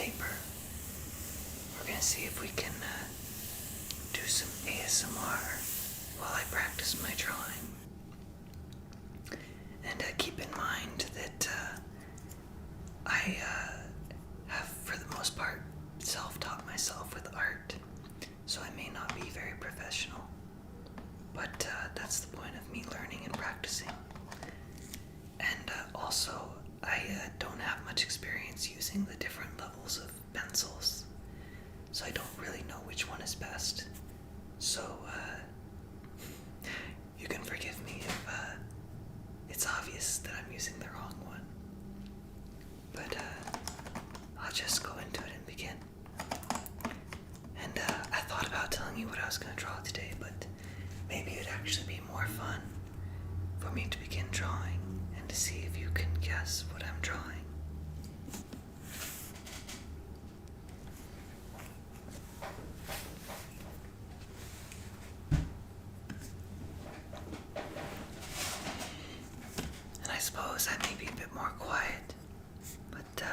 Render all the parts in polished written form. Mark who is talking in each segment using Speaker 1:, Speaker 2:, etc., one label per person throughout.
Speaker 1: paper. We're gonna see if we can do some ASMR while I practice my drawing. And keep in mind that I have, for the most part, self-taught myself with art, so I may not be very professional, but that's the point of me learning and practicing. And also, I don't have much experience using the different levels of pencils, so I don't really know which one is best. So, you can forgive me if it's obvious that I'm using the wrong one. But I'll just go into it and begin. And I thought about telling you what I was going to draw today, but maybe it'd actually be more fun for me to begin drawing and to see if you can guess what I'm drawing. And I suppose I may be a bit more quiet, but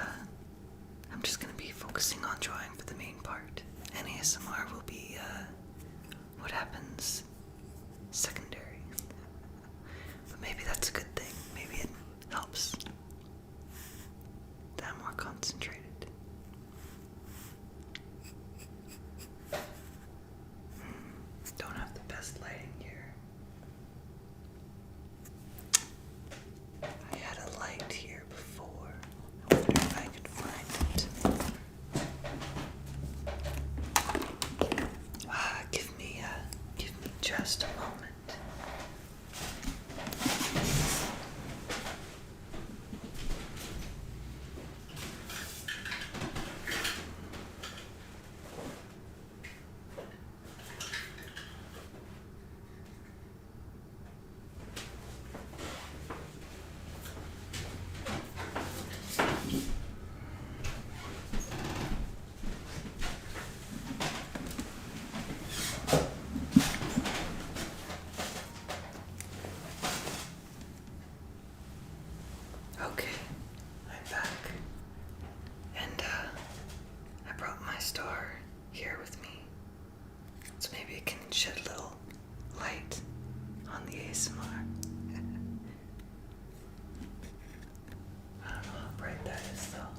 Speaker 1: I'm just going to be focusing on drawing for the main part. And ASMR will be what happens secondary. But maybe that's a good thing. Maybe it helps that I'm more concentrated. Don't have the best lighting here. I had a light here before. I wonder if I could find it. Give me just a moment. Okay, I'm back. And I brought my star here with me. So maybe it can shed a little light on the ASMR. I don't know how bright that is though.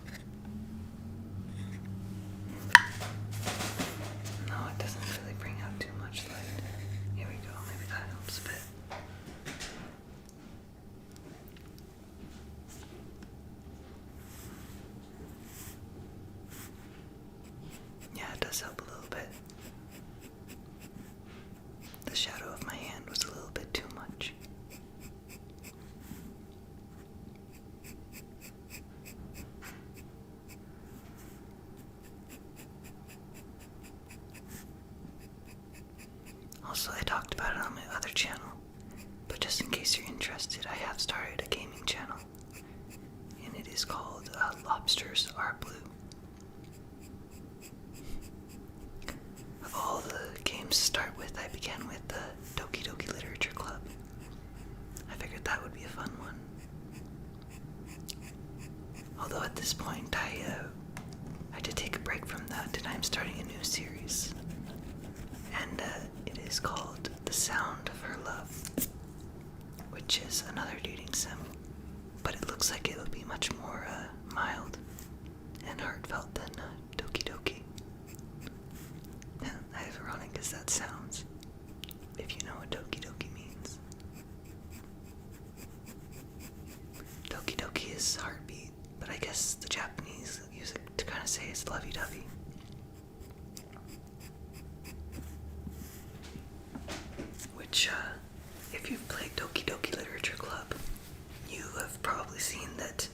Speaker 1: No, it doesn't really bring out too much light. Here we go, maybe that helps a bit. Yeah, it does help a little bit. The shadow of my hand was a little bit too much. Also, I talked about it on my other channel, but just in case you're interested, I have started a gaming channel, and it is called Lobsters Are Blue. Of all the games to start with, I began with the Doki Doki Literature Club. I figured that would be a fun one. Although at this point, I did take a break from that, and I'm starting a new series. And it is called The Sound of Her Love, which is another dating sim, but it looks like it'll be much more mild and heartfelt than Doki Doki. As ironic as that sounds, if you know what Doki Doki means. Doki Doki is heartbeat, but I guess the Japanese use it to kind of say it's lovey-dovey. Which, if you've played Doki Doki Literature Club, you have probably seen that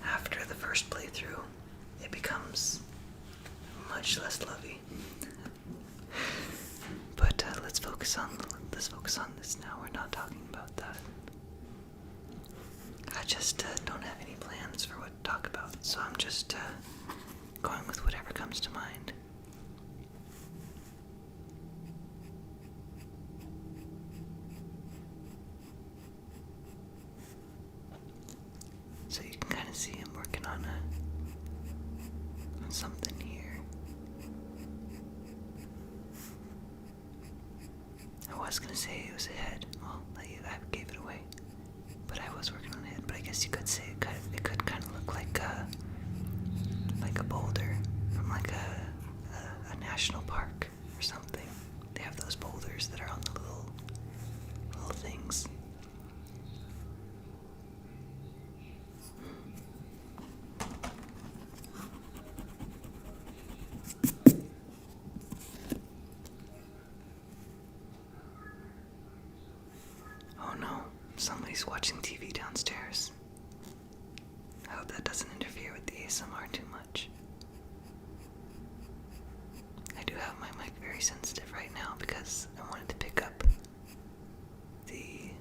Speaker 1: after the first playthrough, it becomes much less lovey. But let's focus on this now. We're not talking about that. I just don't have any plans for what to talk about, so I'm just going with whatever comes to mind. So you can kind of see I'm working on something here. I was gonna say it was a head. Well, I gave it away. But I was working on a head. But I guess you could say it could kind of look like a boulder from like a national park or something. They have those boulders that are on the little things. Oh no, somebody's watching TV downstairs. I hope that doesn't interfere with the ASMR too much. I do have my mic very sensitive right now because I wanted to pick up the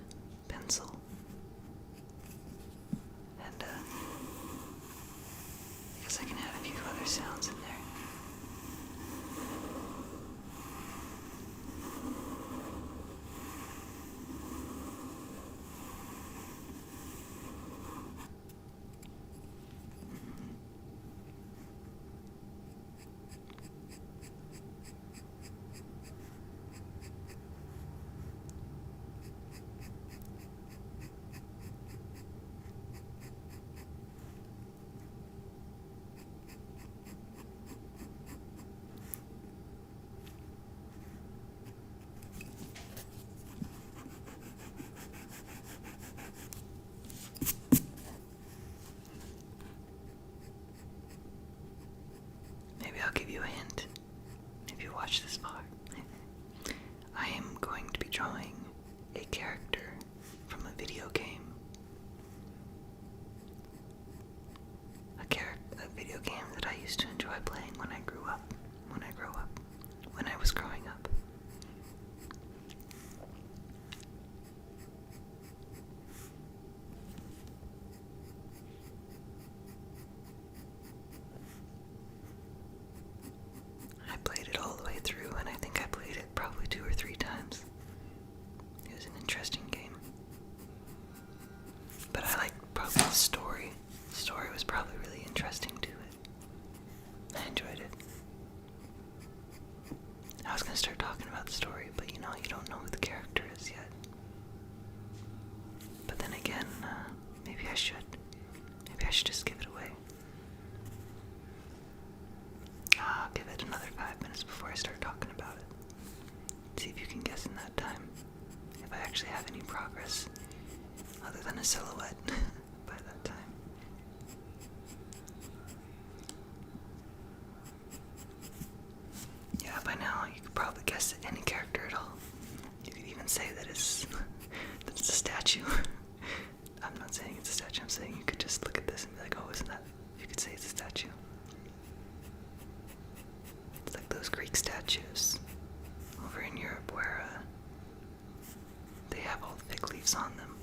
Speaker 1: pencil. And I guess I can add a few other sounds in there. Maybe I'll give you a hint if you watch this far. I am going to be drawing a character from a video game. A video game that I used to enjoy playing when I grew up. When I was growing up. I played it all the way through, and I think I played it probably 2 or 3 times. It was an interesting game. But I liked probably the story. The story was probably really interesting to it. I enjoyed it. I was gonna start talking about the story, but you don't know who the character is yet. But then again, maybe I should. Maybe I should just give it away. I'll give it another 5 minutes before I start talking about it. See if you can guess in that time if I actually have any progress other than a silhouette by that time. Yeah, by now you could probably guess any character at all. You could even say that it's a statue. I'm not saying it's a statue, I'm saying you could just look at this and be like, oh, isn't that? You could say it's a statue. It's like those Greek statues over in Europe where they have all the fig leaves on them.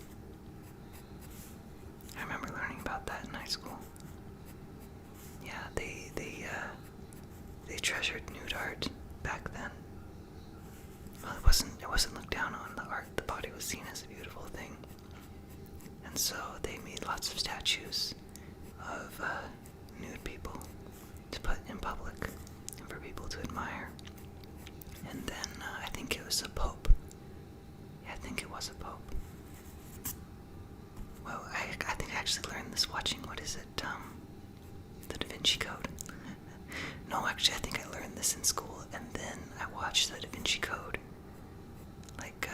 Speaker 1: I remember learning about that in high school. Yeah, they treasured nude art back then. Well, it wasn't looked down on. The art, the body was seen as a beautiful thing, and so they made lots of statues of nude people to put in public and for people to admire. And then I think it was a pope. Yeah, I think it was a pope. Well, I think I actually learned this watching, what is it, the Da Vinci Code. No, actually, I think I learned this in school, and then I watched the Da Vinci Code, like,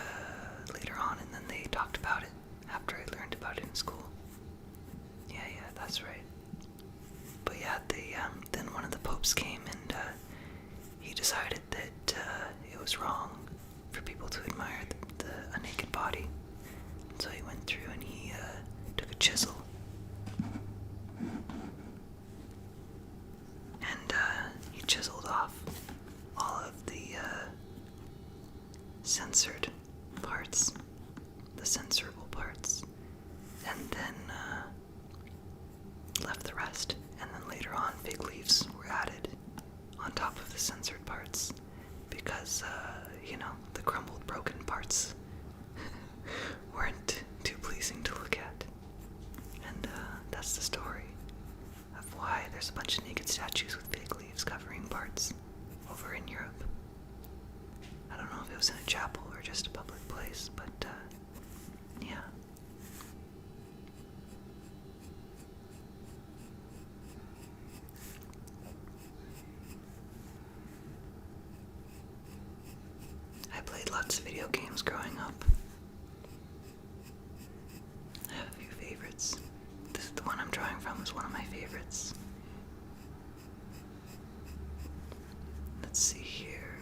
Speaker 1: later on, and then they talked about it after I learned about it in school. Yeah, that's right. But yeah, then one of the popes came, and he decided that it was wrong for people to admire a naked body. So he went through and he took a chisel and he chiseled off all of the censored parts, the censorable parts, and then left the rest. And then later on, fig leaves were added on top of the censored parts because, the crumbled, broken parts weren't too pleasing to look at. And that's the story of why there's a bunch of naked statues with fig parts over in Europe. I don't know if it was in a chapel or just a public place, but yeah. I played lots of video games growing up. I have a few favorites. The one I'm drawing from is one of my favorites. Let's see here.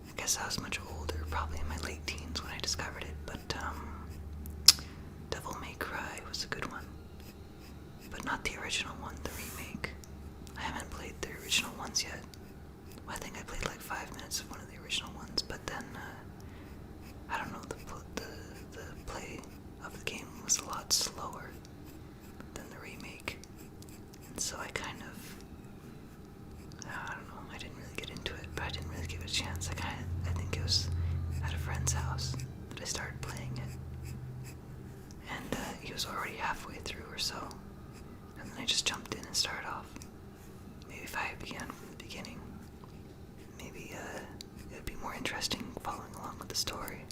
Speaker 1: I guess I was much older, probably in my late teens when I discovered it, but Devil May Cry was a good one. But not the original one, the remake. I haven't played the original ones yet. Well, I think I played like 5 minutes of one of the original ones, but then, I don't know, the play of the game was a lot slower than the remake. And so I kind of, I don't know, I didn't really get into it, but I didn't really give it a chance. I think it was at a friend's house that I started playing it. And he was already halfway through or so. And then I just jumped in and started off. Maybe if I began from the beginning, maybe it would be more interesting following along with the story.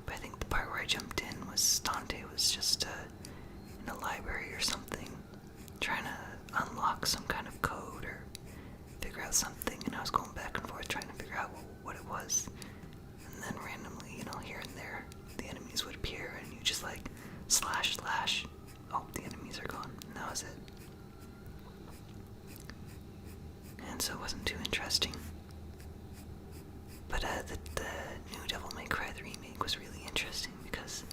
Speaker 1: But I think the part where I jumped in was Dante was just in a library or something, trying to unlock some kind of code or figure out something, and I was going back and forth trying to figure out what it was. And then randomly, here and there, the enemies would appear, and you just like slash. Oh, the enemies are gone. And that was it. And so it wasn't too interesting. But the new Devil May Cry 3 remake was really interesting because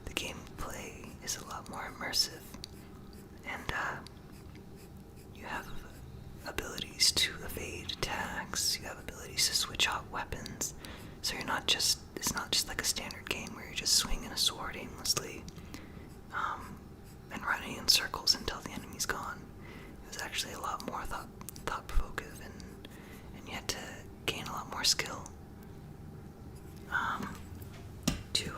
Speaker 1: the gameplay is a lot more immersive, and you have abilities to evade attacks, you have abilities to switch out weapons, so it's not just like a standard game where you're just swinging a sword aimlessly, and running in circles until the enemy's gone. It was actually a lot more thought-provocative, and you had to gain a lot more skill to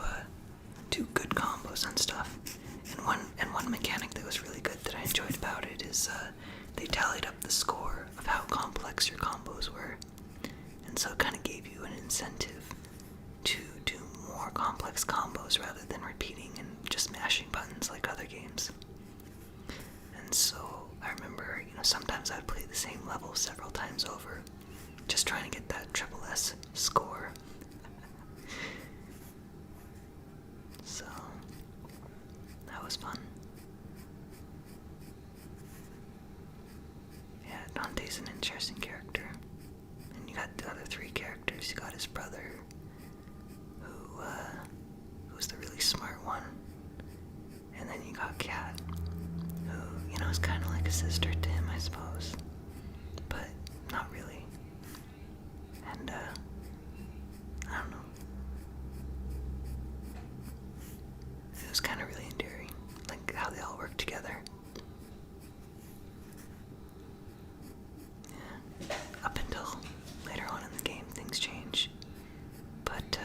Speaker 1: do good combos and stuff. And one mechanic that was really good that I enjoyed about it is they tallied up the score of how complex your combos were, and so it kind of gave you an incentive to do more complex combos rather than repeating and just mashing buttons like other games. And so I remember, sometimes I'd play the same level several times over, just trying to get that triple S score. So that was fun. Yeah, Dante's an interesting character. And you got the other 3 characters. You got his brother, who was the really smart one. And then you got Kat, who, is kind of like a sister to him, I suppose. But not really. And, I don't know. It was kind of really endearing, like how they all work together. Yeah. Up until later on in the game, things change. But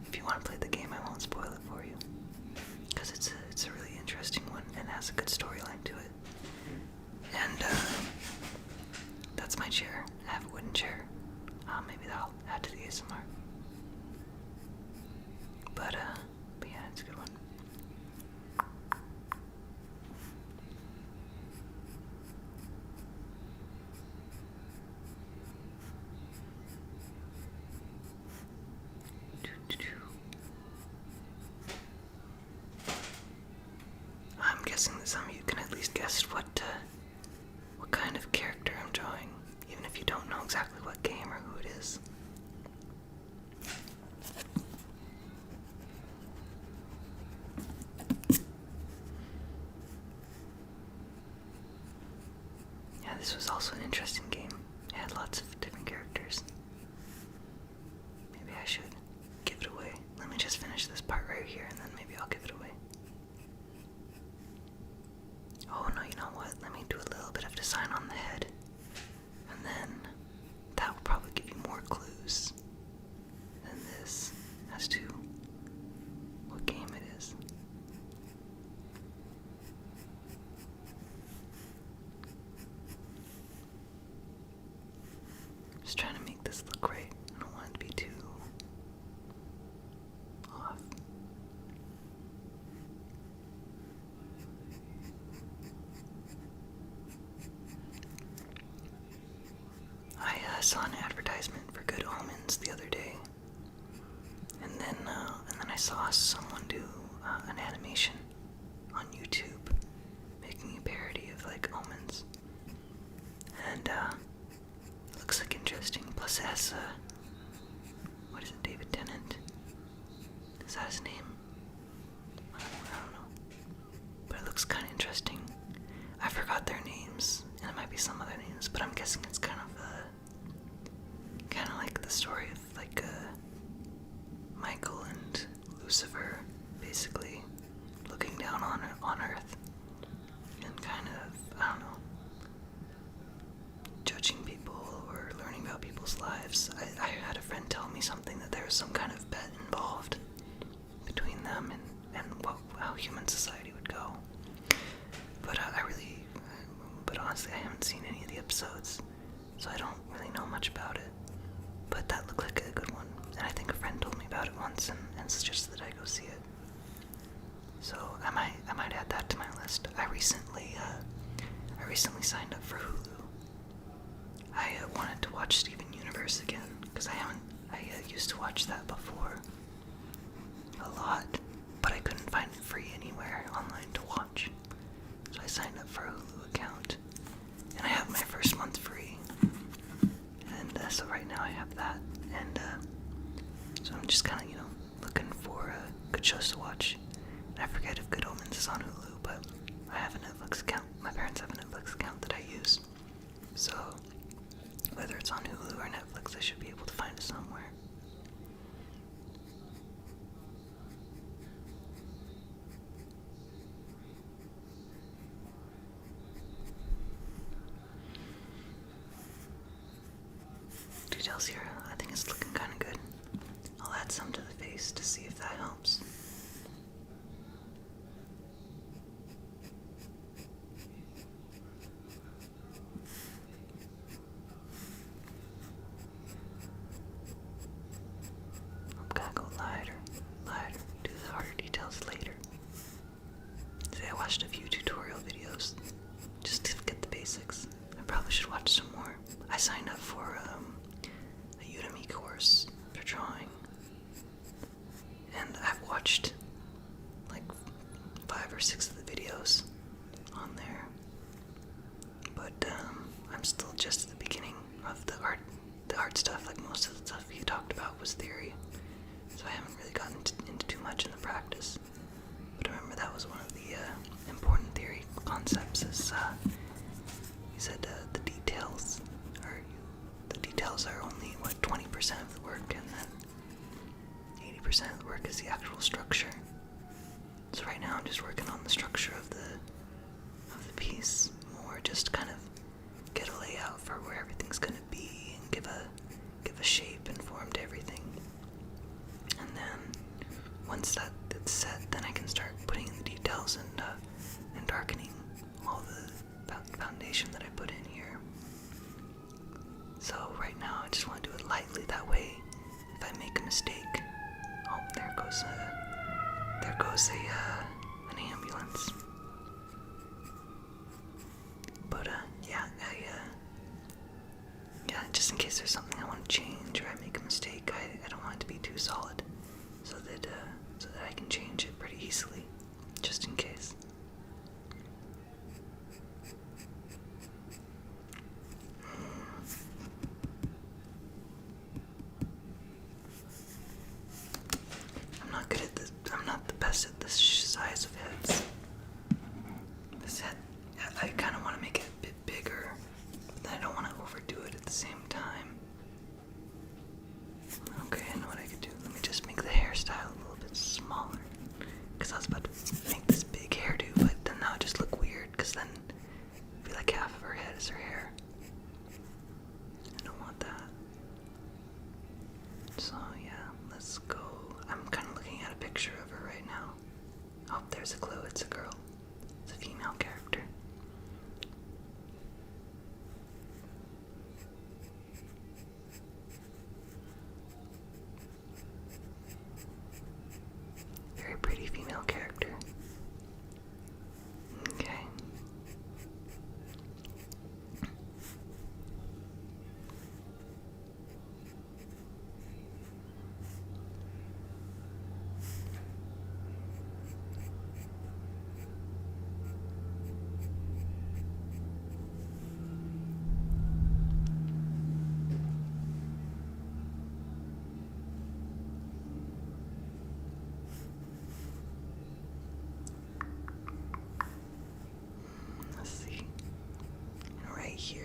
Speaker 1: if you want to play the game, I won't spoil it for you, because it's a really interesting one and has a good storyline to it. And that's my chair. I have a wooden chair. Maybe that'll add to the ASMR. But yeah, it's a good one. I'm guessing that some of you can at least guess what kind of character I'm drawing, even if you don't know exactly what game or who it is. Yeah, this was also an interesting game. It had lots of different characters. Maybe I should give it away. Let me just finish this part right here, and then maybe I'll give it away. Oh no, you know what? Let me do a little bit of design on the head, and then that will probably give you more clues than this as to what game it is. Just trying to make this look right. I don't want it to be too off. I saw an advertisement for Good Omens the other day, and then I saw someone do an animation on YouTube making a parody of like Omens, and it looks like interesting. Plus, it has what is it, David Tennant? Is that his name? I don't know, but it looks kind of interesting. I forgot their names, and it might be some other names, but I'm guessing it's kind of like the story of like Michael and Lucifer, basically looking down on Earth and kind of, I don't know, judging people or learning about people's lives. I had a friend tell me something that there was some kind of bet involved between them and how human society would go. But but honestly, I haven't seen any of the episodes, so I don't really know much about it. But that looked like a good one, and I think a friend told me about it once and suggested that I go see it. So I might add that to my list. I recently signed up for Hulu. I wanted to watch Steven Universe again because I used to watch that before a lot, but I couldn't find it free anywhere online to watch. So I signed up for a Hulu account, and I have my first month free. And so right now I have that, and so I'm just kind of, looking for good shows to watch. And I forget if Good Omens is on Hulu, but I have a Netflix account. My parents have a Netflix account that I use. So whether it's on Hulu or Netflix, I should be able to find it somewhere. Details here, I think it's looking kind of good. I'll add some to the face to see if that helps. I'm gonna go lighter, do the harder details later. Today I watched a few tutorial videos just to get the basics. I probably should watch some more. I signed up for a Udemy course for drawing, and I've watched like 5 or 6 of the videos on there, but I'm still just at the beginning of the art stuff. Like most of the stuff he talked about was theory, so I haven't really gotten into too much in the practice. But I remember that was one of the important theory concepts. Is he said the details are only 20% of the work, and then 80% of the work is the actual structure. So right now I'm just working on the structure of the piece more, just kind of get a layout for where everything's gonna be and give a shape and form to everything. And then once that's set, then I can start putting in the details and darkening all the foundation that I put in here. So right now I just want to do it lightly, that way if I make a mistake, oh, there goes an ambulance. But just in case there's something I want to change or I make a mistake, I don't want it to be too solid, so that I can change it pretty easily, just in case. I'm not the best at this size of heads. This head, I kind of want to make it a bit bigger, but then I don't want to overdo it at the same time. Okay, I know what I could do. Let me just make the hairstyle a little bit smaller, because I was about to make this big hairdo.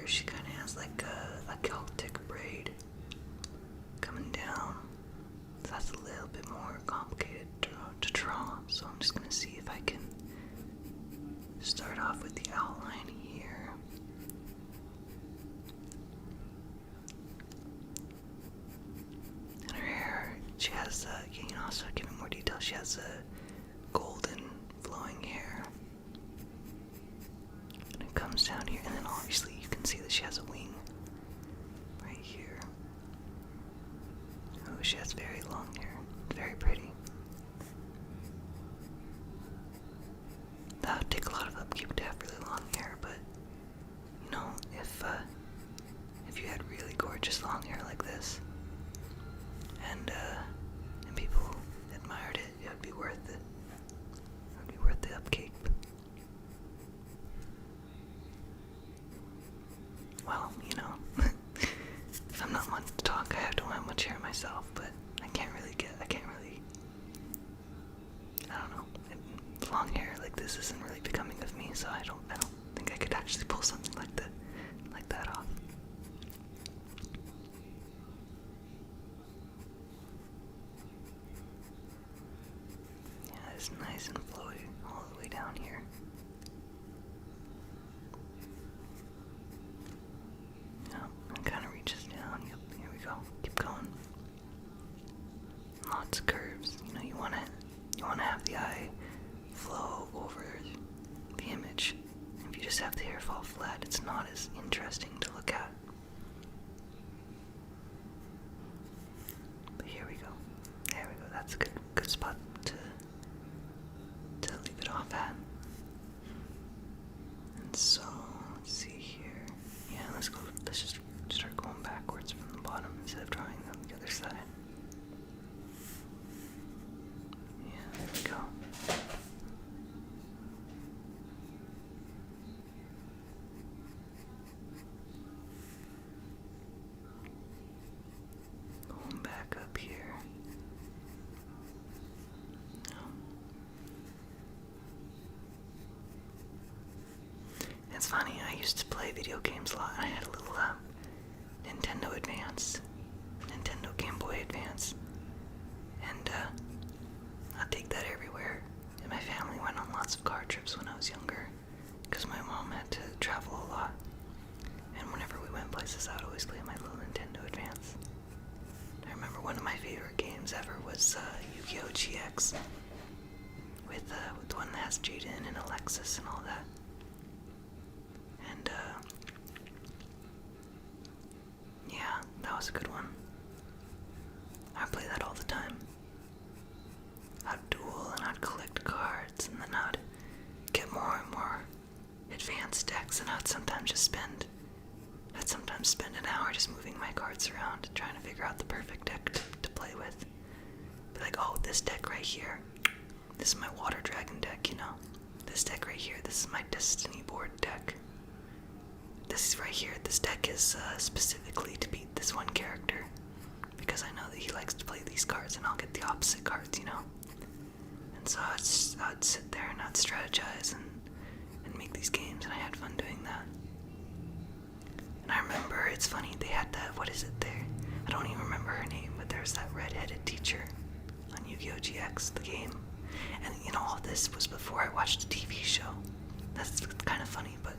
Speaker 1: here, she kind of has like a Celtic braid coming down. So that's a little bit more complicated to draw. So I'm just gonna see if I can start off with the outline here. And her hair, she has, so giving more detail, she has a golden flowing hair. And it comes down here, and then obviously you can see that she has a wing right here. Oh, she has very long hair. Very pretty. That would take a lot of upkeep to have really long hair, but you know, if you had really gorgeous long hair like this, and people admired it, it would be worth it. It would be worth the upkeep. Well, you know, if I'm not one to talk, I don't have much hair myself, but I don't know. Long hair like this isn't really becoming of me, so I don't think I could actually pull something like that off. Yeah, it's nice and flowy all the way down here. Yep, it kind of reaches down. Yep, here we go. Keep going. Lots of curves. You know, you wanna have the eye flow over the image. If you just have the hair fall flat, it's not as interesting to look at. But here we go. There we go. That's a good spot to leave it off at. And so, let's see here. Yeah, let's just start going backwards from the bottom instead of drawing them the other side. Yeah, there we go. Going back up here. It's funny, I used to play video games a lot. I had a little Nintendo Advance, Nintendo Game Boy Advance, and I'd take that everywhere. And my family went on lots of car trips when I was younger, because my mom had to travel a lot. And whenever we went places, I'd always play my little Nintendo Advance. I remember one of my favorite games ever was Yu-Gi-Oh! GX, with the one that has Jaden and Alexis and all that. And yeah, that was a good one. I play that all the time. I'd duel and I'd collect cards, and then I'd get more and more advanced decks, and I'd sometimes spend an hour just moving my cards around, trying to figure out the perfect deck to play with. Be like, oh, this deck right here, this is my Water Dragon deck, you know. This deck right here, this is my Destiny board deck. This right here, this deck is specifically to beat this one character, because I know that he likes to play these cards, and I'll get the opposite cards, you know. And so I'd sit there and I'd strategize and make these games, and I had fun doing that. And I remember, it's funny, they had that, what is it there? I don't even remember her name, but there's that red-headed teacher on Yu-Gi-Oh! GX, the game. And you know, all this was before I watched a TV show. That's kind of funny, but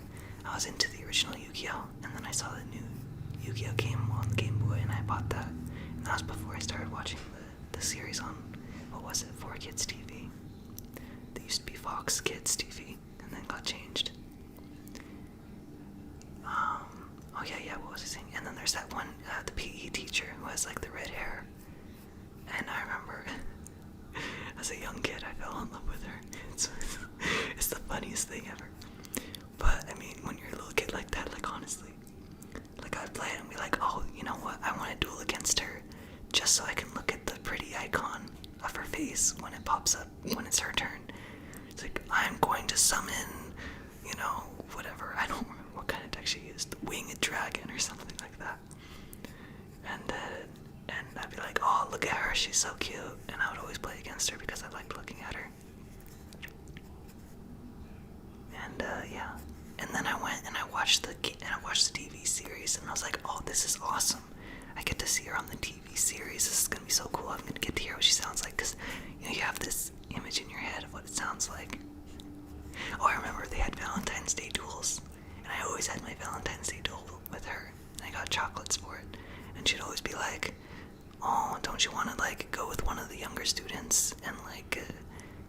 Speaker 1: I was into the original Yu-Gi-Oh! And then I saw the new Yu-Gi-Oh! Game on the Game Boy, and I bought that. And that was before I started watching the series on, what was it, 4Kids TV. They used to be Fox Kids TV, and then got changed. Oh yeah, what was I saying? And then there's that one, the PE teacher who has like the red hair. And I remember, as a young kid, I fell in love with her. It's the funniest thing ever. But I mean, when you're a little kid like that, like honestly, like I'd play it and be like, oh, you know what? I want to duel against her, just so I can look at the pretty icon of her face when it pops up when it's her turn. It's like, I'm going to summon, you know, whatever. I don't remember what kind of deck she used, Winged Dragon or something like that. And I'd be like, oh, look at her, she's so cute. And I would always play against her because I liked looking at her. And yeah. And then I went and I I watched the TV series, and I was like, oh, this is awesome. I get to see her on the TV series. This is gonna be so cool. I'm gonna get to hear what she sounds like, because you have this image in your head of what it sounds like. Oh, I remember they had Valentine's Day duels, and I always had my Valentine's Day duel with her, and I got chocolates for it. And she'd always be like, oh, don't you want to like go with one of the younger students and like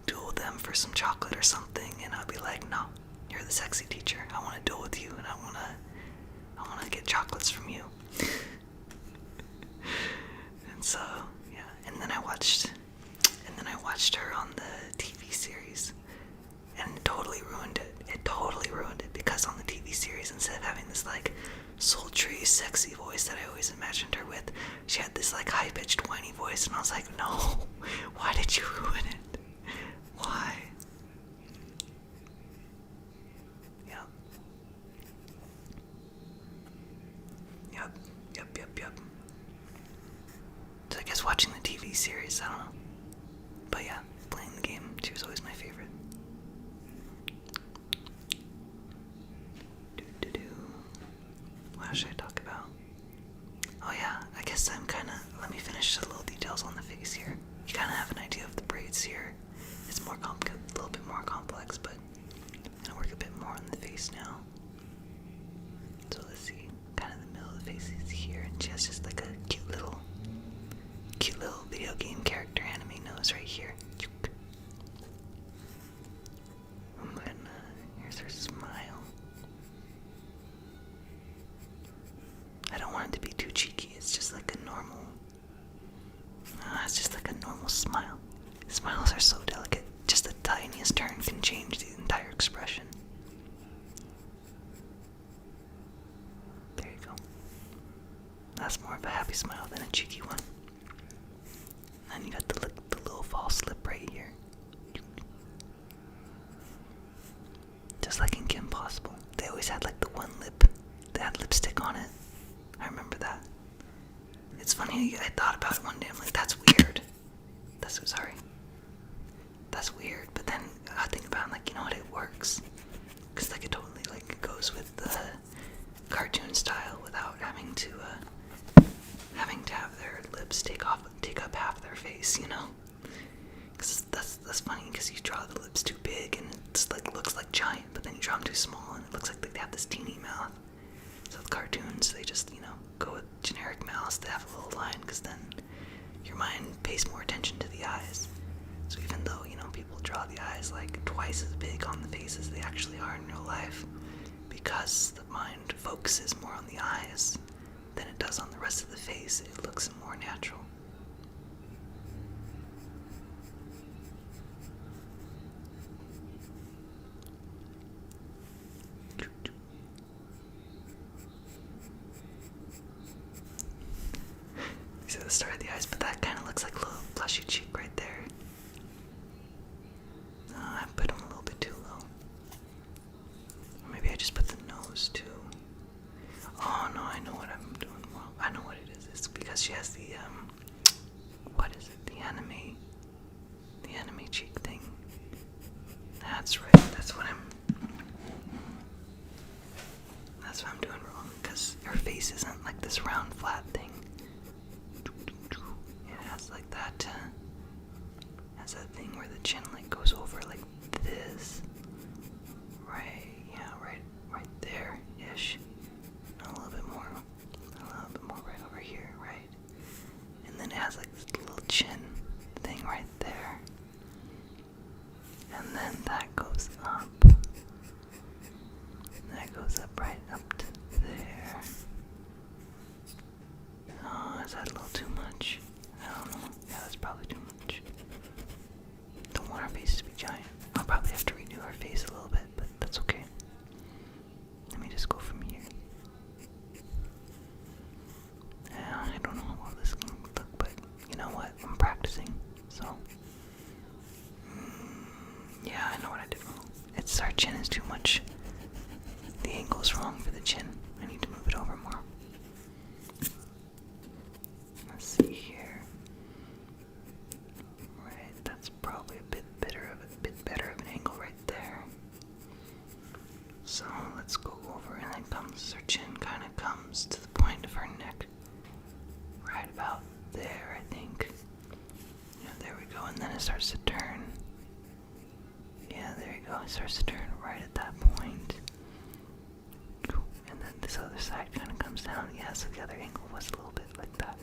Speaker 1: duel them for some chocolate or something? And I'd be like, no, you're the sexy teacher. I want to duel with you, and I want to get chocolates from you. And so, yeah. And then I watched her on the TV series, and it totally ruined it. It totally ruined it, because on the TV series, instead of having this like sultry, sexy voice that I always imagined her with, she had this like high-pitched, whiny voice, and I was like, no, why did you ruin it? Why? Yep. So I guess watching the TV series, I don't know. But yeah, playing the game, she was always my favorite. What should I talk about? Oh yeah, I guess let me finish the little details on the face here. You kind of have an idea of the braids here. It's a little bit more complex, but I'm gonna work a bit more on the face now. So let's see, kind of the middle of the face is here, and she has just like a cute little video game character anime nose right here. And then here's her smile. I don't want it to be too cheeky. It's just like a normal. It's just like a normal smile. Smiles are so delicate. Just the tiniest turn can change the entire expression. There you go. That's more of a happy smile than a cheeky one. And you got the little false lip right here. Just like in Kim Possible. They always had like the one lip that had lipstick on it. I remember that. It's funny, I thought about it one day, I'm like, that's weird. That's weird, but then I think about it, I'm like, you know what, it works. Because like it totally like goes with the cartoon style without having to have their lips take up half their face, you know? Because that's funny, because you draw the lips too big and it's like looks like giant, but then you draw them too small and it looks like they have this teeny mouth. So with cartoons, they just, go with generic mouths to have a little line, because then your mind pays more attention to the eyes. So even though, people draw the eyes like twice as big on the face as they actually are in real life, because the mind focuses more on the eyes than it does on the rest of the face, it looks more natural. See the start of the eyes, but that kind of looks like a little blushy cheek right there. I put them a little bit too low. Or maybe I just put the nose too. Oh no, I know what I'm doing wrong. I know what it is. It's because she has the what is it? The anime cheek thing. That's right. That's what I'm doing wrong, because her face isn't like this round flat thing. It has like that has that thing where the chin like goes over like this. Right, yeah, right there ish. A little bit more right over here, right? And then it has like this little chin thing right there. And then that goes up. And that goes up right up to there. comes to the point of her neck. Right about there, I think. Yeah, there we go, and then it starts to turn. Yeah, there you go, it starts to turn right at that point. And then this other side kind of comes down. Yeah, so the other angle was a little bit like that.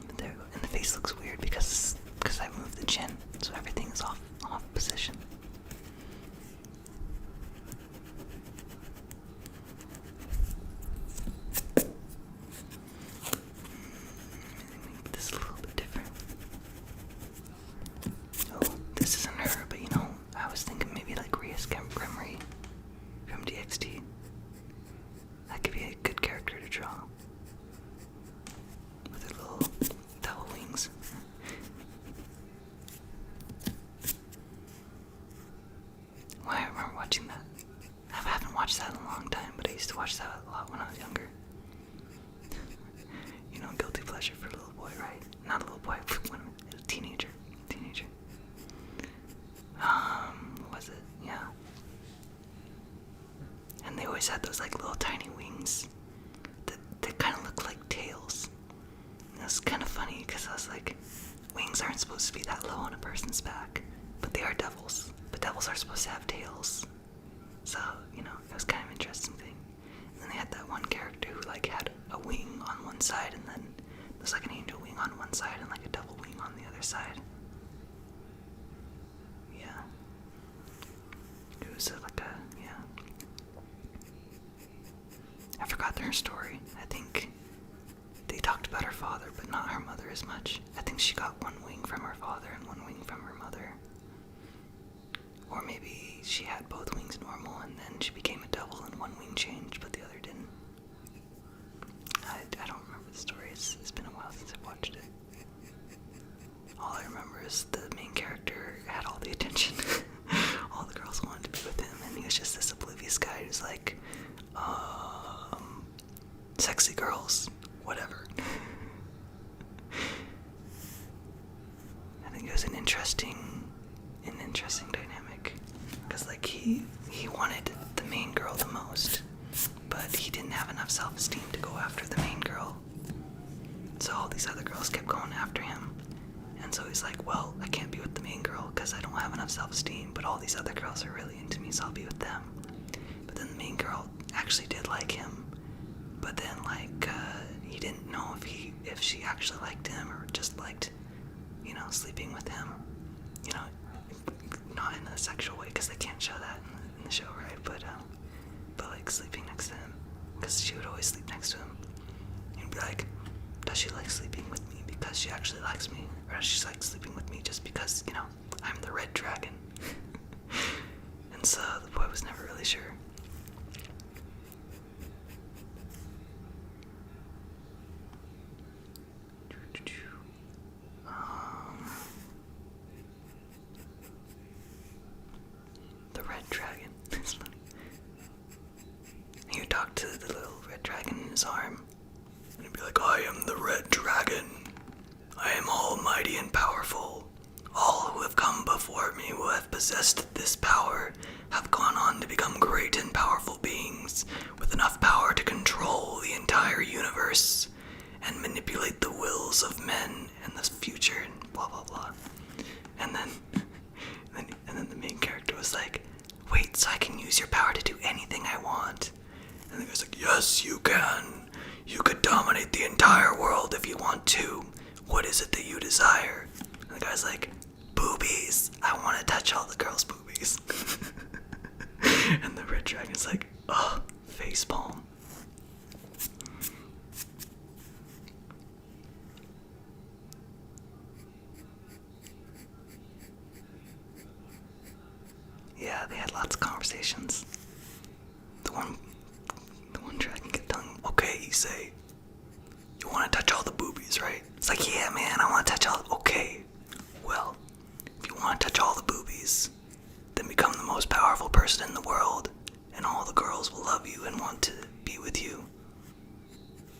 Speaker 1: But there we go. And the face looks weird because I moved the chin, so everything is off position. Make this a little bit different. Oh, this isn't her, but I was thinking maybe like Rhea Grimory from DxD. That could be a good character to draw. With her little devil wings. Why I remember watching that. I haven't watched that in a long time, but I used to watch that a lot when I was younger. Guilty pleasure for a little boy, right? Not a little boy, a teenager. What was it? Yeah. And they always had those like little tiny wings that kind of look like tails. And it was kind of funny because I was like, wings aren't supposed to be that low on a person's back, but they are devils. But devils are supposed to have tails. So, it was kind of an interesting thing. And then they had that one character who like had a wing on one side, and then there's like an angel wing on one side and like a double wing on the other side. Yeah. It was yeah. I forgot their story. I think they talked about her father, but not her mother as much. I think she got one wing from her father and one wing from her mother. Or maybe she had both wings normal and then she became a devil and one wing changed, but the other didn't. I don't remember the story. It's been a while since I've watched it. All I remember is the main character had all the attention. All the girls wanted to be with him, and he was just this oblivious guy who's like, sexy girls, whatever. I think it was an interesting dynamic, because like he wanted the main girl the most, but he didn't have enough self-esteem to go after the main girl. So all these other girls kept going after him. And so he's like, well, I can't be with the main girl because I don't have enough self-esteem, but all these other girls are really into me, so I'll be with them. But then the main girl actually did like him, but then he didn't know if she actually liked him or just liked, sleeping with him. Not in a sexual way, because they can't show that in the show, right? But like sleeping next to him, because she would always sleep next to him. He'd be like, does she like sleeping with me because she actually likes me, or does she like sleeping with me just because I'm the red dragon? And so the boy was never really sure. The red dragon. It's funny. He would talk to the little red dragon in his arm, and he'd be like, I am the red dragon. I am almighty and powerful. All who have come before me, who have possessed this power, have gone on to become great and powerful beings, with enough power to control the entire universe, and manipulate the wills of men and the future, and blah blah blah. And then the main character was like, wait, so I can use your power to do anything I want? And the guy's like, yes, you can. You could dominate the entire world if you want to. What is it that you desire? And the guy's like, boobies. I want to touch all the girls' boobies. And the red dragon's like, oh, facepalm. Yeah, they had lots of conversations. The one dragon kept telling him, okay, you say, you want to touch all the boobies, right? It's like, yeah, man, I want to touch all. Okay, well, if you want to touch all the boobies, then become the most powerful person in the world, and all the girls will love you and want to be with you.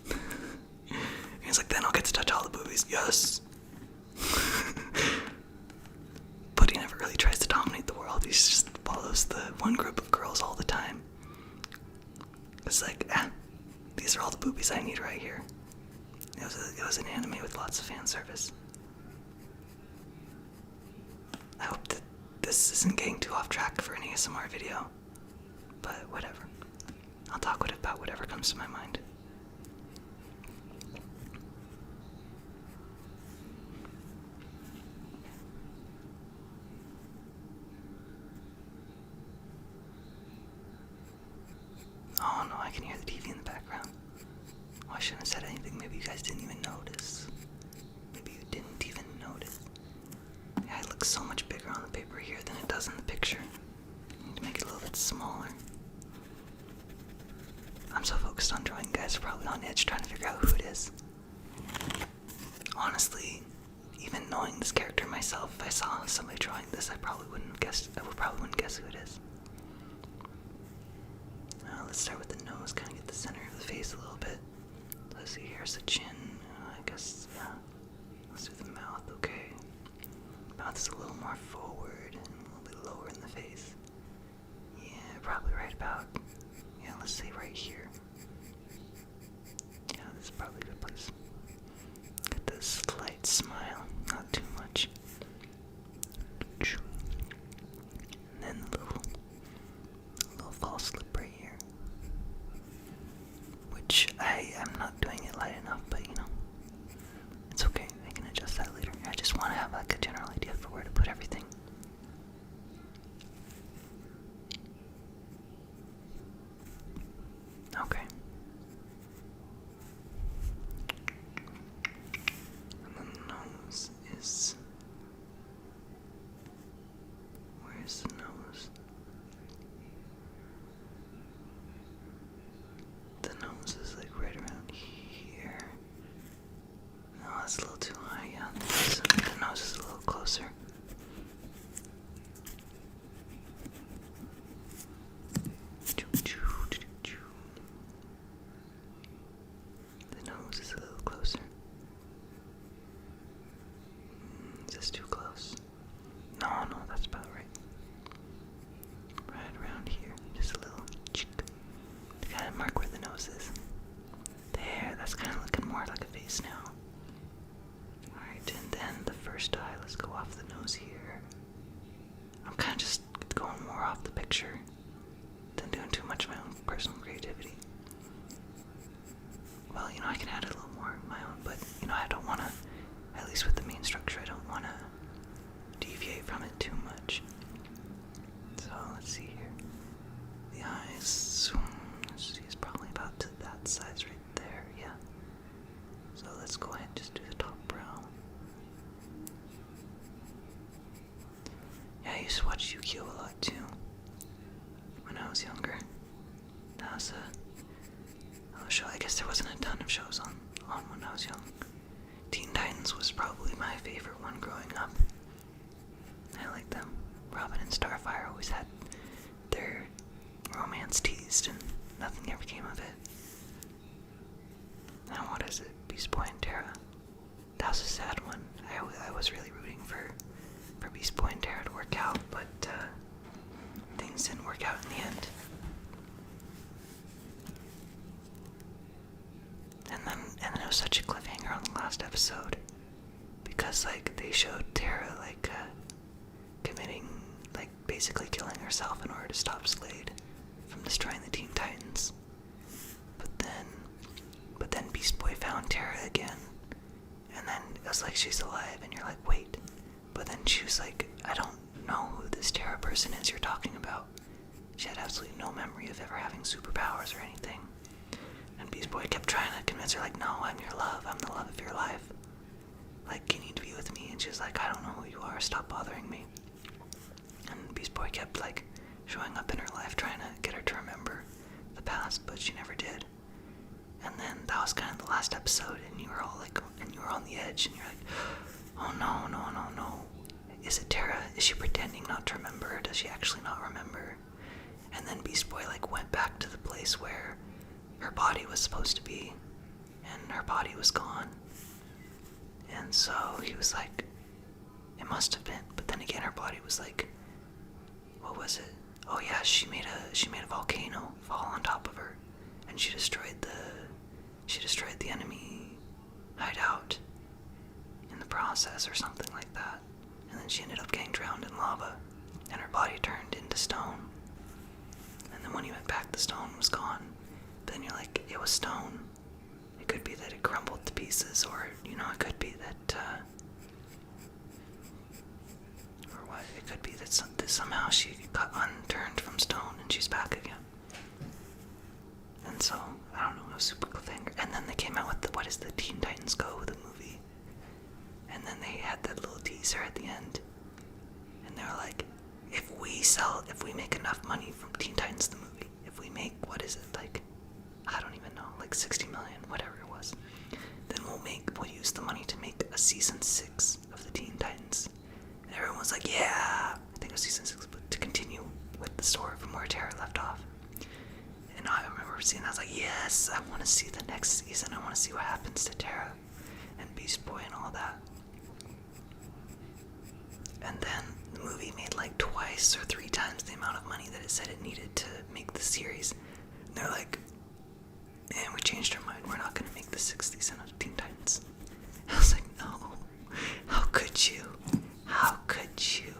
Speaker 1: And he's like, then I'll get to touch all the boobies. Yes. But he never really tries to dominate the world. He just follows the one group of girls all the time. Because was like, these are all the boobies I need right here. It was an anime with lots of fan service. I hope that this isn't getting too off track for an ASMR video, but whatever. I'll talk about whatever comes to my mind. Oh no, I can hear the TV in the background. Oh, I shouldn't have said anything. Maybe you guys didn't even notice. Maybe you didn't even notice. Yeah, it looks so much bigger on the paper here than it does in the picture. I need to make it a little bit smaller. I'm so focused on drawing, you guys are probably on edge trying to figure out who it is. Honestly, even knowing this character myself, if I saw somebody drawing this, I probably wouldn't guess who it is. Let's start with the nose, kind of get the center of the face a little bit. Let's see, here's the chin. I guess, yeah. Let's do the mouth, okay. Mouth is a little more forward and a little bit lower in the face. Yeah, probably right about, yeah, let's say right here. Yeah, this is probably a good place. Get this slight smile, not too much. And then the little false lip right here. Which I am not doing it light enough, but you know, it's okay. I can adjust that later. I just want to have like a general idea for where to put everything. Okay. And the nose is... Where's the nose? The nose is like right around here. No, that's a little too high, yeah. The nose is a little closer. The nose is a little closer. Is this too close? No, that's about right. Right around here, just a little chick. To kind of mark where the nose is. There, that's kind of looking more like a face now. Alright, and then the first eye, let's go off the nose here. I'm kind of just going more off the picture than doing too much of my own personal creativity. Well, you know, I can add a little more of my own, but, you know, I don't want to, at least with the main structure, I don't want to deviate from it too much. So, let's see here. The eyes, let's see, it's probably about to that size right there, yeah. So let's go ahead and just do the top brow. Yeah, I used to watch Yu-Gi-Oh! A lot too, when I was younger. That was a show. I guess there wasn't a ton of shows on when I was young. Teen Titans was probably my favorite one growing up. I liked them. Robin and Starfire always had their romance teased and nothing ever came of it. Now what is it? Beast Boy and Terra. That was a sad one. I was really rooting for Beast Boy and Terra to work out, but things didn't work out in the end. And then it was such a cliffhanger on the last episode, because like they showed Terra like committing, like basically killing herself in order to stop Slade from destroying the Teen Titans. But then Beast Boy found Terra again, and then it was like she's alive, and you're like, wait. But then she was like, I don't know who this Terra person is you're talking about. She had absolutely no memory of ever having superpowers or anything. And Beast Boy kept trying to convince her, like, no, I'm your love, I'm the love of your life. Like, you need to be with me. And she was like, I don't know who you are, stop bothering me. And Beast Boy kept, like, showing up in her life, trying to get her to remember the past, but she never did. And then that was kind of the last episode, and you were all like, and you were on the edge, and you're like, oh no. Is it Terra? Is she pretending not to remember? Does she actually not remember? And then Beast Boy, like, went back to the place where her body was supposed to be, and her body was gone. And so he was like, it must have been. But then again, her body was like, what was it? Oh yeah, she made a volcano fall on top of her, and she destroyed the enemy hideout in the process or something like that. And then she ended up getting drowned in lava, and her body turned into stone. And then when you went back, the stone was gone. But then you're like, it was stone. It could be that it crumbled to pieces, or, it could be that, or what? It could be that somehow she got unturned from stone and she's back again. And so, I don't know, it was super cliffhanger. And then they came out with what is the Teen Titans Go, the movie. And then they had that little teaser at the end. And they were like, if we make enough money from Teen Titans the movie, if we make, what is it, like, I don't even know, like 60 million, whatever it was, then we'll use the money to make a season 6 of the Teen Titans. And everyone was like, yeah, I think it was season 6, but to continue with the story from where Tara left off. And I remember seeing that, I was like, yes, I want to see the next season, I want to see what happens to Tara and Beast Boy and all that. And then the movie made like twice or 3 times the amount of money that it said it needed to make the series. And they're like, man, we changed our mind. We're not going to make the 6th season of Teen Titans. I was like, no. How could you? How could you?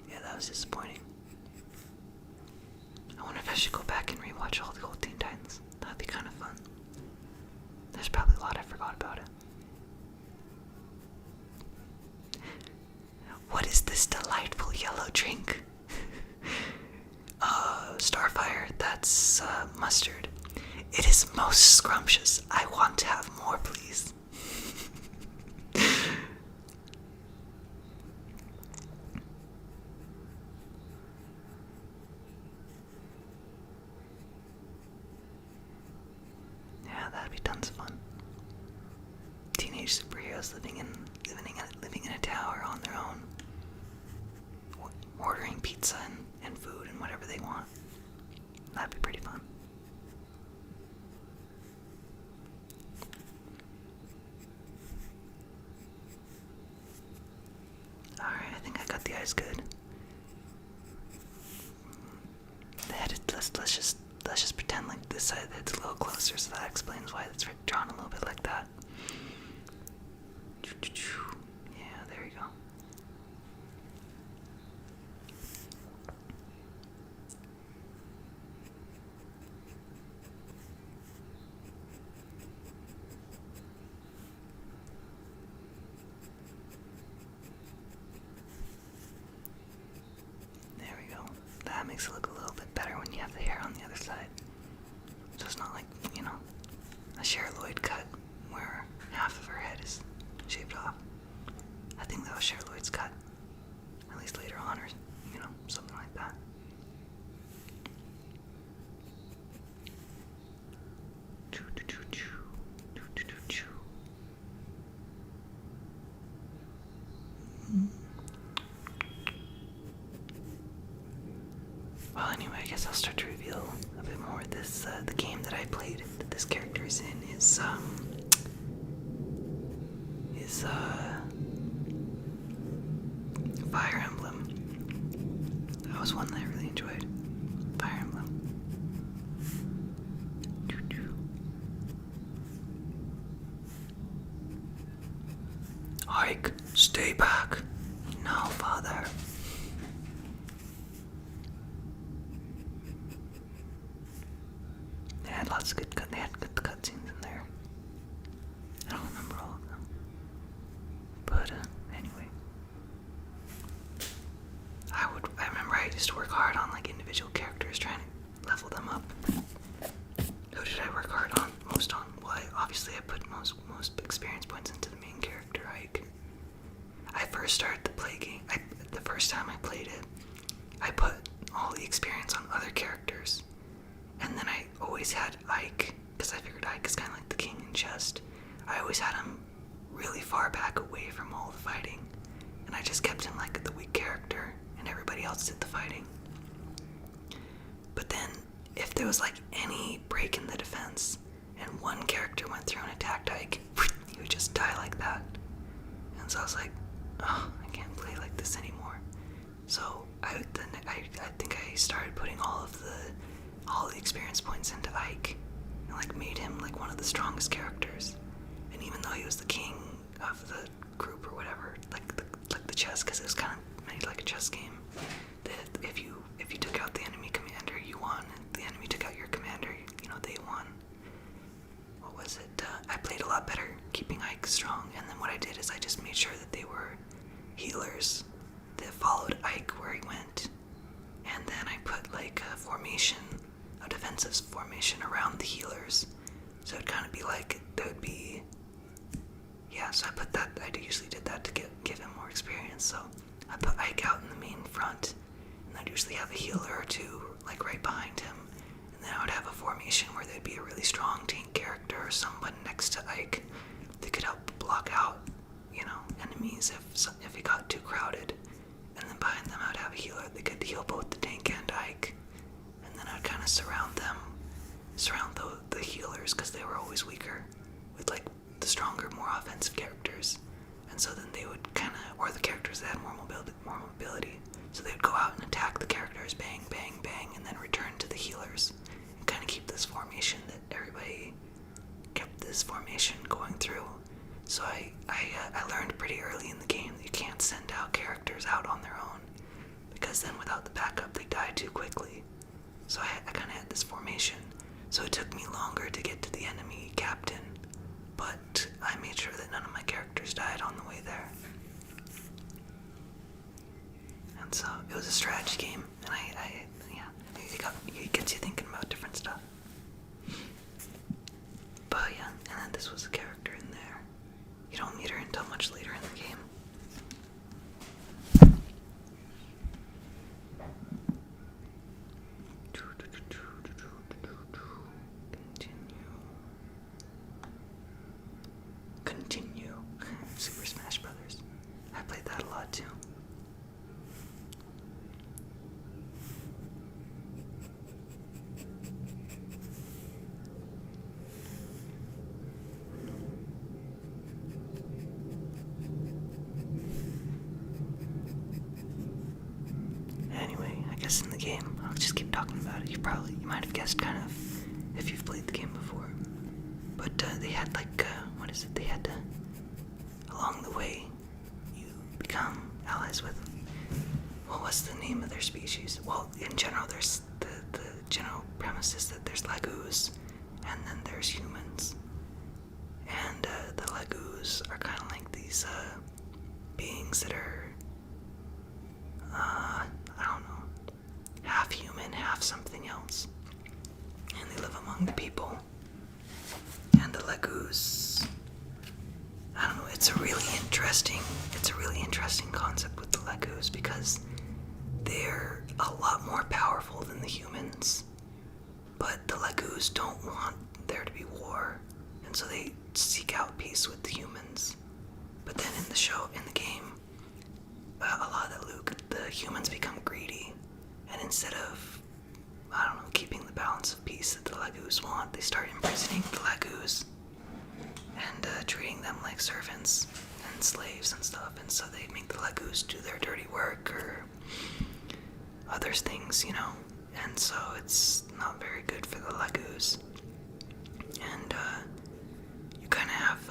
Speaker 1: Yeah, that was disappointing. I wonder if I should go back and rewatch all the old Teen Titans. That'd be kind of fun. There's probably a lot I forgot about it. What is this delightful yellow drink? Starfire, that's mustard. It is most scrumptious. I want to have more, please. Yeah, that'd be tons of fun. Teenage superheroes living in a tower on their own, ordering pizza and food and whatever they want. That'd be pretty fun. Alright, I think I got the eyes good. The head, let's just pretend like this side head's a little closer, so that explains why it's drawn a little bit like that. Yeah, there you go. There we go. That makes it look a little bit better when you have the hair on the other side. So it's not like, a Cher Lloyd cut where half of her head is shaved off. I think that was Cher Lloyd's cut. At least later on, or, something like that. Well, anyway, I guess I'll start to reveal a bit more. The game that I played that this character is in is Fire Emblem. That was one that I really enjoyed. Fire Emblem. Ike, stay back. No, father. They had lots of good cutscenes in there. I don't remember all of them. But anyway. I remember I used to work hard on like individual characters, trying to level them up. Who did I work hard on? Most on? Well, obviously I put most experience points into the main character, Ike. I first started to play game. The first time I played it, I put all the experience on other characters. And then I always had Ike, because I figured Ike is kind of like the king in chess. I always had him really far back away from all the fighting. And I just kept him like the weak character, and everybody else did the fighting. But then, if there was like any break in the defense, and one character went through and attacked Ike, he would just die like that. And so I was like, oh, I can't the strongest characters. And even though he was the king of the group or whatever, like the chess, because it was kind of made like a chess game, that if you took out the enemy commander, you won. And the enemy took out your commander, they won. What was it? I played a lot better keeping Ike strong, and then what I did is I just made sure that they were healers that followed Ike where he went. And then I put like a defensive formation around the healers. So it'd kind of be like, there would be, so I put that, usually did that to give him more experience. So I put Ike out in the main front, and I'd usually have a healer or two like right behind him. And then I would have a formation where there'd be a really strong tank character or someone next to Ike that could help block out, enemies if it got too crowded. And then behind them I would have a healer that could heal both the tank and Ike. And then I'd kind of surround the healers, because they were always weaker, with like the stronger, more offensive characters. And so then they would or the characters that had more mobility. So they would go out and attack the characters, bang, bang, bang, and then return to the healers. And kind of keep this formation that everybody kept this formation going through. So I learned pretty early in the game that you can't send out characters out on their own, because then without the backup they die too quickly. So I kind of had this formation. So it took me longer to get to the enemy captain, but I made sure that none of my characters died on the way there. And so it was a strategy game, and it gets you thinking about different stuff. But yeah, and then this was a character in there. You don't meet her until much later in the game. Continue. Super Smash Brothers. I played that a lot too. Anyway, I guess in the game, I'll just keep talking about it. You might have guessed kind of if you've played the game before. But they had they had to, along the way, you become allies with, what was the name of their species? Well, in general, there's the general premise is that there's Lagoos, and then there's humans. And the Lagoos are kind of like these beings that are, I don't know, half human, half something else. And they live among the people. And the Lagoos, I don't know, it's a really interesting concept with the Lagoos, because they're a lot more powerful than the humans. But the Lagoos don't want there to be war, and so they seek out peace with the humans. But then in the game, a lot of the humans become greedy, and instead of, keeping the balance of peace that the Lagoos want, they start imprisoning the Lagoos and treating them like servants and slaves and stuff. And so they make the Lagoos do their dirty work or other things, and so it's not very good for the Lagoos. And you kind of have,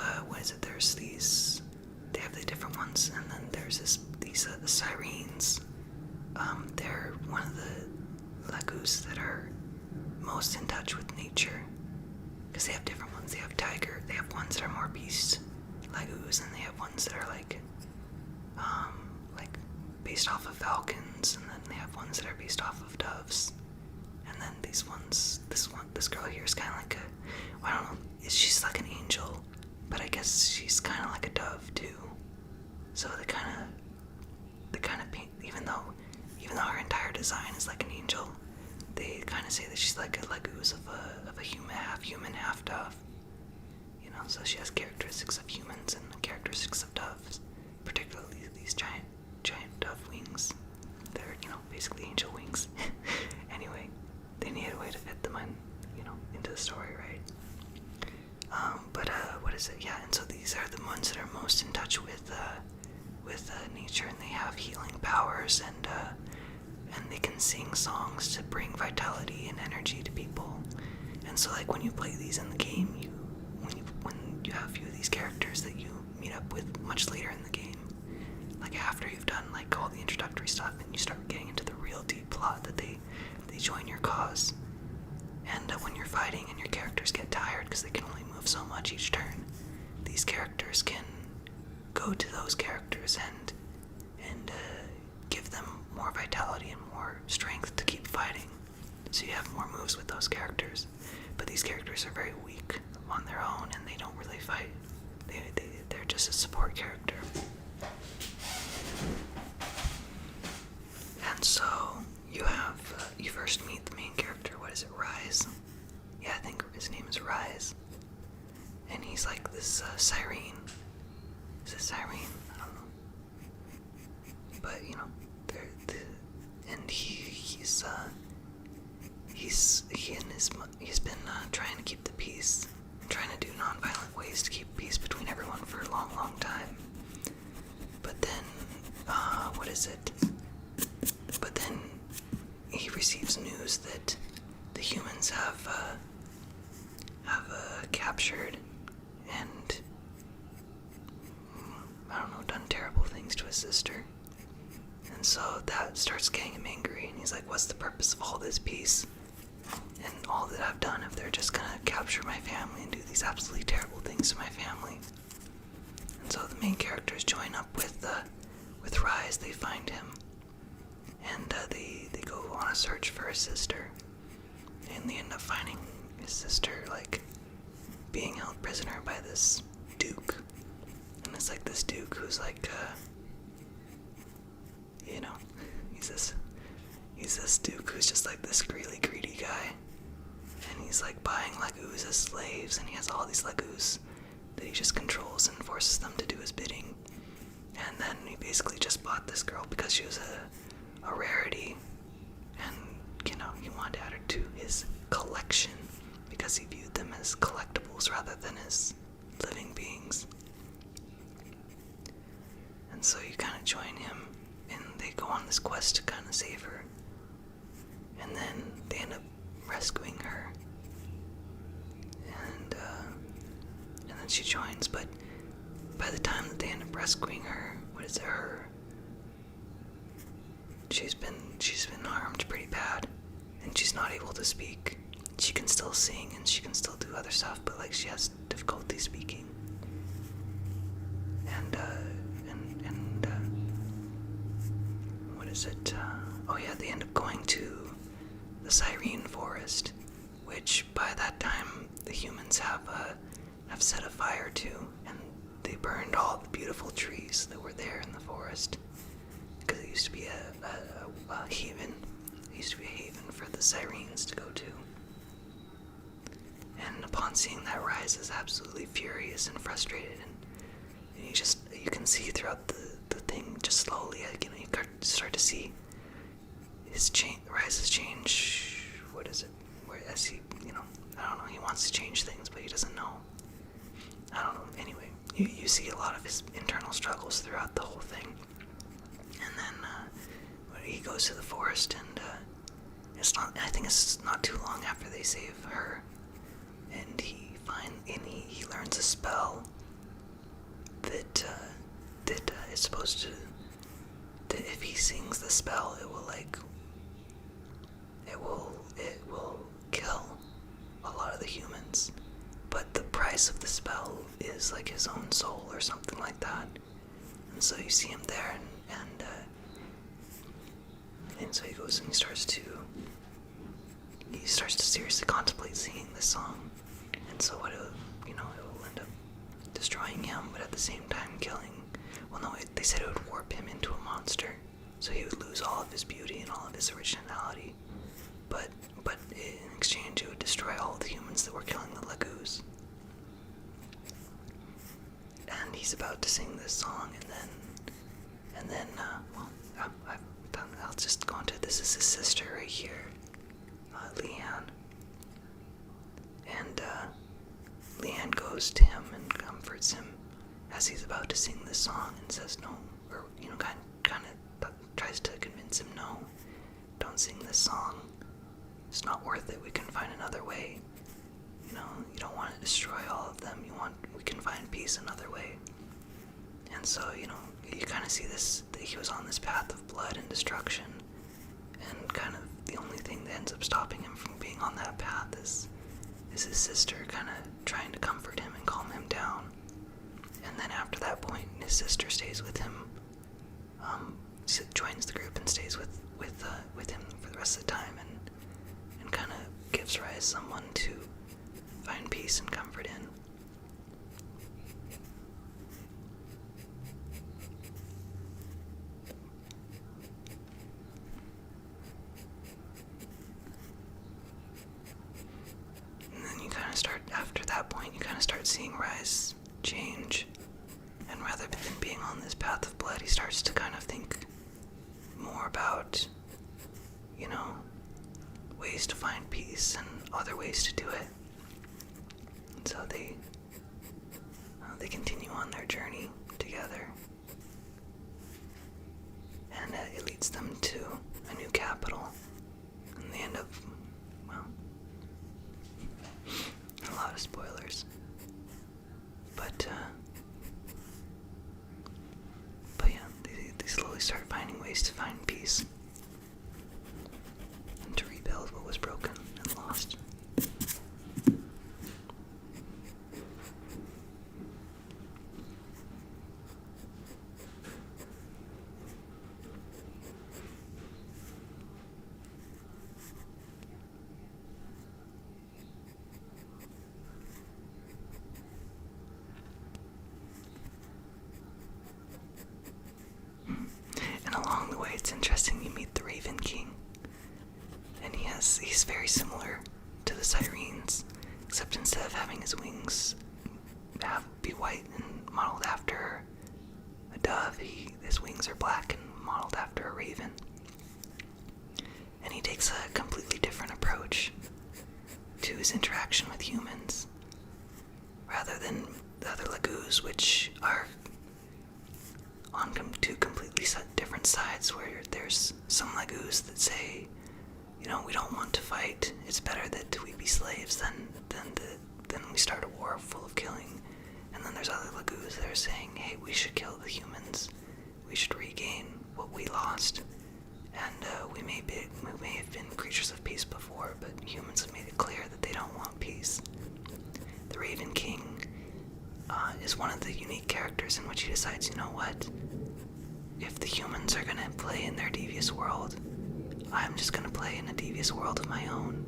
Speaker 1: they have the different ones, and then there's the Sirens. They're one of the Lagoos that are most in touch with nature, because they have different ones. They have tiger, they have ones that are more beast Lagoos, and they have ones that are like based off of falcons, and then they have ones that are based off of doves. And then this girl here is kind of like I don't know, she's like an angel, but I guess she's kind of like a dove too. So they kind of paint, even though her entire design is like an angel, they kind of say that she's like a Lagoos of a human, half dove. So she has characteristics of humans and characteristics of doves, particularly these giant dove wings. They're, basically angel wings. Anyway, they need a way to fit them in, into the story, right? But what is it? Yeah, and so these are the ones that are most in touch with nature, and they have healing powers, and they can sing songs to bring vitality and energy to people. And so, like, when you play these in the game, you have a few of these characters that you meet up with much later in the game. Like after you've done like all the introductory stuff and you start getting into the real deep plot that they join your cause. And when you're fighting and your characters get tired because they can only move so much each turn, these characters can go to those characters and give them more vitality and more strength to keep fighting. So you have more moves with those characters. But these characters are very weak on their own and they don't really fight. They're just a support character. And so you first meet the main character. What is it, Rise? Yeah, I think his name is Rise. And he's like this Cyrene. Is it Cyrene? I don't know. But he's been trying to keep the peace, trying to do non-violent ways to keep peace between everyone for a long, long time. But then, what is it? But then he receives news that the humans have captured and I don't know, done terrible things to his sister. And so that starts getting him angry, and he's like, what's the purpose of all this peace and all that I've done if they're just gonna capture my family and do these absolutely terrible things to my family? And so the main characters join up with Rise. They find him, and they go on a search for his sister, and they end up finding his sister like being held prisoner by this duke. And it's like this duke who's like he's this duke who's just like this really greedy guy, and he's like buying Legus as slaves, and he has all these Legus that he just controls and forces them to do his bidding. And then he basically just bought this girl because she was a rarity, and he wanted to add her to his collection because he viewed them as collectibles rather than as living beings. And so you kind of join him, and they go on this quest to kind of save her. And then they end up rescuing her. And then she joins, but by the time that they end up rescuing her, she's been harmed pretty bad, and she's not able to speak. She can still sing and she can still do other stuff, but like she has difficulty speaking. And what is it? They end up going to the Cyrene Forest, which by that time the humans have set a fire to, and they burned all the beautiful trees that were there in the forest, because it used to be a haven. It used to be a haven for the Cyrenes to go to. And upon seeing that, Rise is absolutely furious and frustrated, and you can see throughout the thing just slowly, you start to see Rise's change. What is it? As he, I don't know, he wants to change things, but he doesn't know. I don't know. Anyway, you see a lot of his internal struggles throughout the whole thing. And then he goes to the forest, and I think it's not too long after they save her, and he learns a spell that is supposed to, that if he sings the spell, it will kill a lot of the humans, but the price of the spell is like his own soul or something like that. And so you see him there, and so he goes and he starts to seriously contemplate singing this song. And so it will end up destroying him, but at the same time killing. Well, no, they said it would warp him into a monster, so he would lose all of his beauty and all of his originality. But in exchange, it would destroy all of the humans that were killing the Legus. And he's about to sing this song, and then I'll just go into this. Is his sister right here, Leanne. And Leanne goes to him and comforts him as he's about to sing this song and says no, or kind of tries to convince him, no, don't sing this song. It's not worth it. We can find another way. you don't want to destroy all of them. We can find peace another way. And so, you kind of see this, that he was on this path of blood and destruction, and kind of the only thing that ends up stopping him from being on that path is his sister kind of trying to comfort him and calm him down. And then after that point, his sister stays with him, joins the group and stays with him for the rest of the time, and kind of gives Rise someone to find peace and comfort in. And then after that point, you kind of start seeing Rise change. And rather than being on this path of blood, he starts to kind of think more about, ways to find peace and other ways to do it. And so they continue on their journey together. And it leads them to a new capital. And they end up, a lot of spoilers. But yeah, they slowly start finding ways to find peace and to rebuild what was broken and lost. Along the way, it's interesting, you meet the Raven King, and he's very similar to the Sirens, except instead of having his wings be white and modeled after a dove, his wings are black and modeled after a raven. And he takes a completely different approach to his interaction with humans, rather than the other Laguz, which are on two completely different sides, where there's some Laguz that say, we don't want to fight. It's better that we be slaves than we start a war full of killing. And then there's other Laguz that are saying, hey, we should kill the humans. We should regain what we lost. And we may have been creatures of peace before, but humans have made it clear that they don't want peace. The Raven King is one of the unique characters in which he decides, what? If the humans are going to play in their devious world, I'm just going to play in a devious world of my own.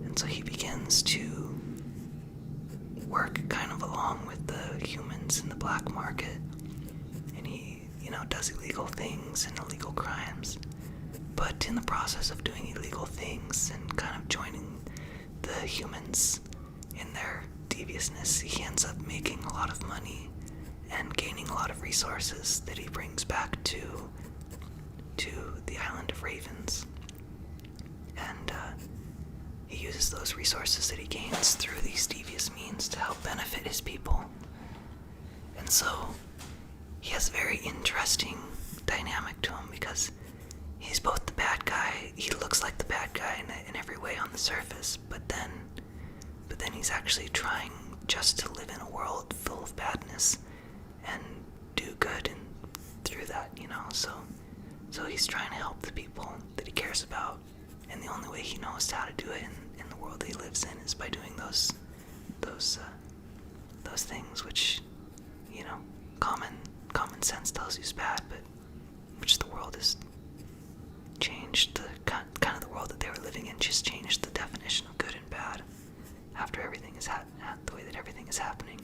Speaker 1: And so he begins to work kind of along with the humans in the black market. And he, does illegal things and illegal crimes. But in the process of doing illegal things and kind of joining the humans in their deviousness, he ends up making a lot of money and gaining a lot of resources that he brings back to the Island of Ravens. And he uses those resources that he gains through these devious means to help benefit his people. And so he has a very interesting dynamic to him, because he's both the bad guy, he looks like the bad guy in every way on the surface, but then he's actually trying just to live in a world full of badness and do good, and through that, so he's trying to help the people that he cares about, and the only way he knows how to do it in the world he lives in is by doing those things which, common sense tells you is bad, but which the world has changed. The kind of the world that they were living in just changed the definition of good and bad after everything is the way that everything is happening.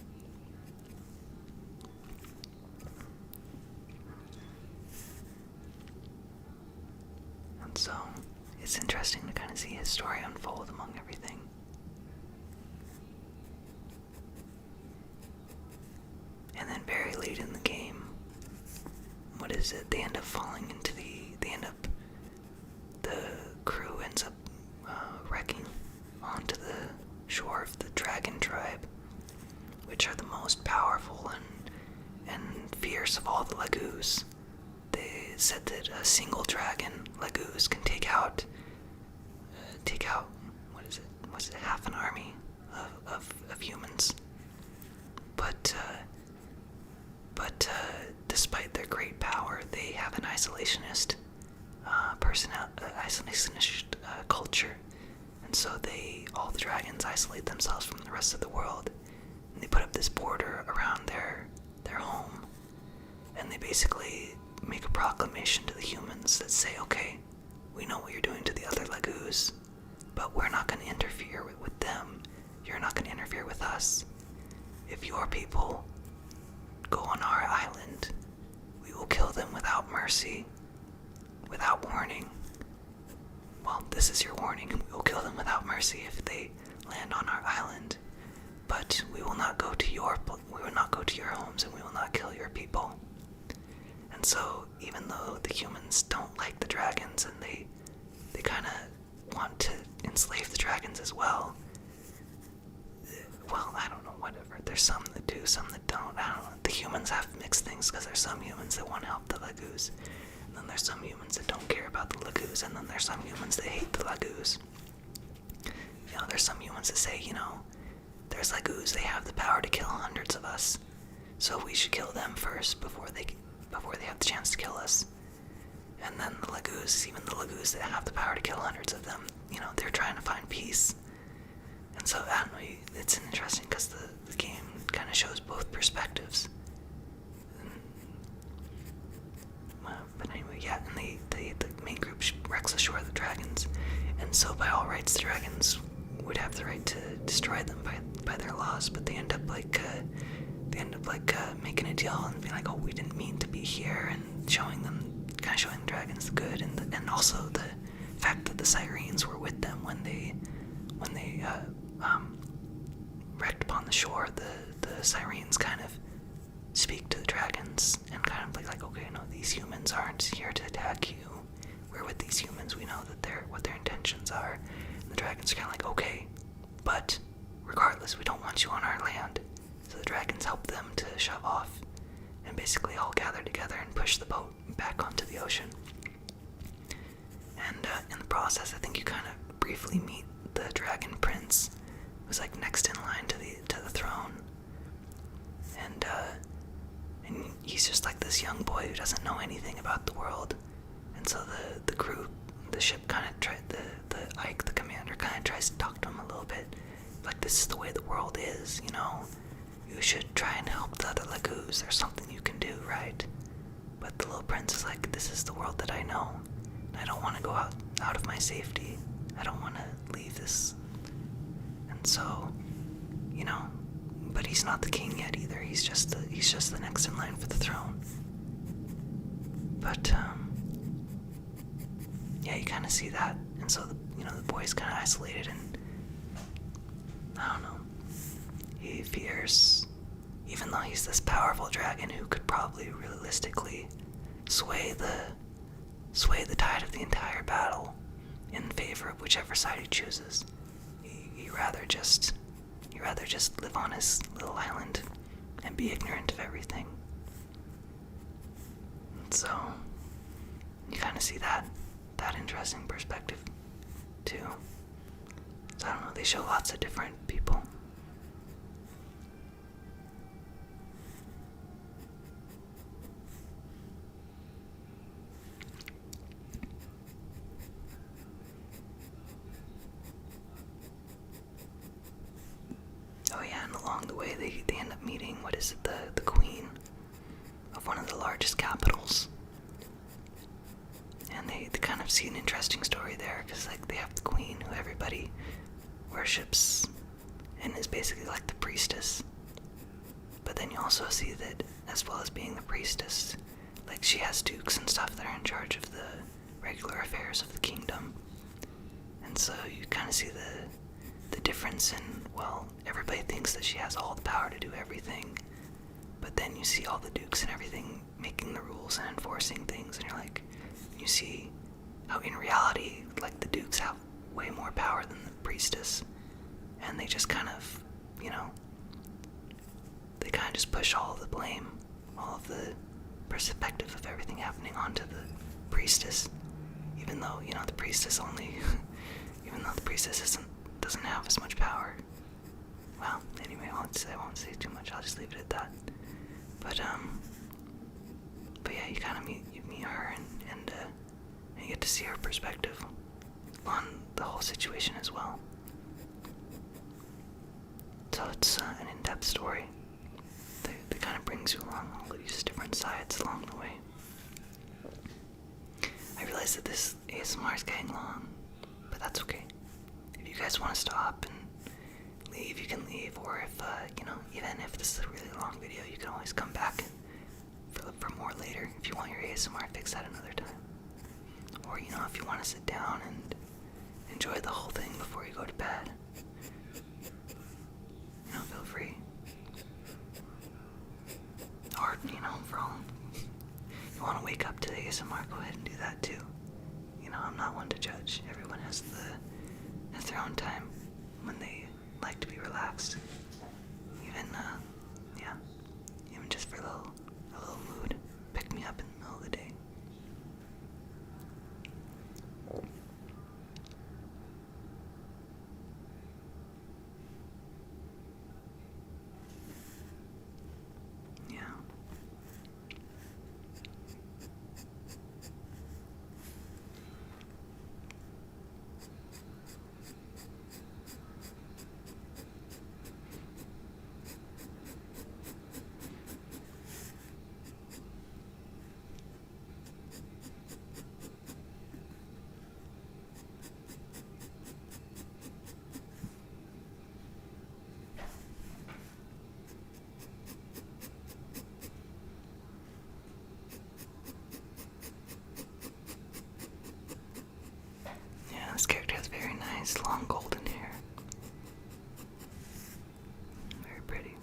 Speaker 1: And so it's interesting to kind of see his story unfold among everything. And then very late in the game, they end up falling into the crew ends up wrecking onto the shore of the dragon tribe, which are the most powerful and fierce of all the Laguz. They said that a single dragon Laguz can take out half an army of humans. But despite their great power, they have an isolationist isolationist culture, and so all the dragons isolate themselves from the rest of the world, and they put up this border around their home, and they basically make a proclamation to the humans that say, okay, we know what you're doing to the other Lagoos, but we're not going to interfere with them. You're not going to interfere with us. If your people go on our island, we will kill them without mercy, without warning. Well, this is your warning. We will kill them without mercy if they land on our island. But we will not go to your homes, and we will not kill your people. And so, even though the humans don't like the dragons, and they kind of want to enslave the dragons as well, well, I don't know, whatever. There's some that do, some that don't. I don't know. The humans have mixed things, because there's some humans that want to help the Lagoos, and then there's some humans that don't care about the Lagoos, and then there's some humans that hate the Lagoos. There's some humans that say, there's Lagoos, they have the power to kill hundreds of us, so we should kill them first before they have the chance to kill us. And then the Lagoos, even the Lagoos that have the power to kill hundreds of them, they're trying to find peace. And so, I don't know, it's interesting because the game kind of shows both perspectives. But anyway, yeah, and the main group wrecks ashore the dragons, and so by all rights, the dragons would have the right to destroy them by their laws, but they end up making a deal and being like, oh, we didn't mean to be here, and showing the dragons the good, and also the fact that the Sirens were with them when they wrecked upon the shore. The Sirens kind of speak to the dragons and kind of like, okay, no, these humans aren't here to attack you. We're with these humans. We know that what their intentions are. And the dragons are kind of like, okay, but regardless, we don't want you on our land. So the dragons help them to shove off and basically all gather together and push the boat back onto the ocean. And in the process, I think you kind of briefly meet the dragon prince, who's like next in line to the throne. And he's just like this young boy who doesn't know anything about the world. And so the crew, the ship kind of the Ike, the commander, kind of tries to talk to him a little bit. Like, this is the way the world is, You should try and help the other Lagoos. There's something you can do, right? But the little prince is like, this is the world that I know. I don't want to go out of my safety. I don't want to leave this. And so, but he's not the king yet either. He's just the next in line for the throne. But yeah, you kind of see that, and so the boy's kind of isolated, and I don't know. He fears, even though he's this powerful dragon who could probably realistically sway the tide of the entire battle in favor of whichever side he chooses. He'd rather just live on his little island and be ignorant of everything. And so you kind of see that interesting perspective too. So I don't know, they show lots of different people. Oh yeah, and along the way they end up meeting, the queen of one of the largest capitals. And they kind of see an interesting story there, because they have the queen who everybody worships and is basically like the priestess. But then you also see that, as well as being the priestess, she has dukes and stuff that are in charge of the regular affairs of the kingdom. And so you kind of see the difference in, well, everybody thinks that she has all the power to do everything, but then you see all the dukes and everything making the rules and enforcing things, and you see how in reality, the dukes have way more power than the priestess, and they just kind of, they kind of just push all of the blame, all of the perspective of everything happening onto the priestess, even though, the priestess doesn't have as much power. well, anyway, I won't say too much. I'll just leave it at that. But yeah, you kind of meet her, and you get to see her perspective on the whole situation as well. So it's an in-depth story that kind of brings you along all these different sides along the way. I realize that this ASMR is getting long, but that's okay. If you guys want to stop and leave, you can leave, or if, even if this is a really long video, you can always come back for more later if you want your ASMR fix at another time. Or, if you want to sit down and enjoy the whole thing before you go to bed, feel free. Or, for all you want to wake up to the ASMR, go ahead and do that too. I'm not one to judge. Everyone has their own time when they like to be relaxed. Even just for a little mood, pick me up in the middle of the day. Yeah. This character has very nice, long golden hair. Very pretty.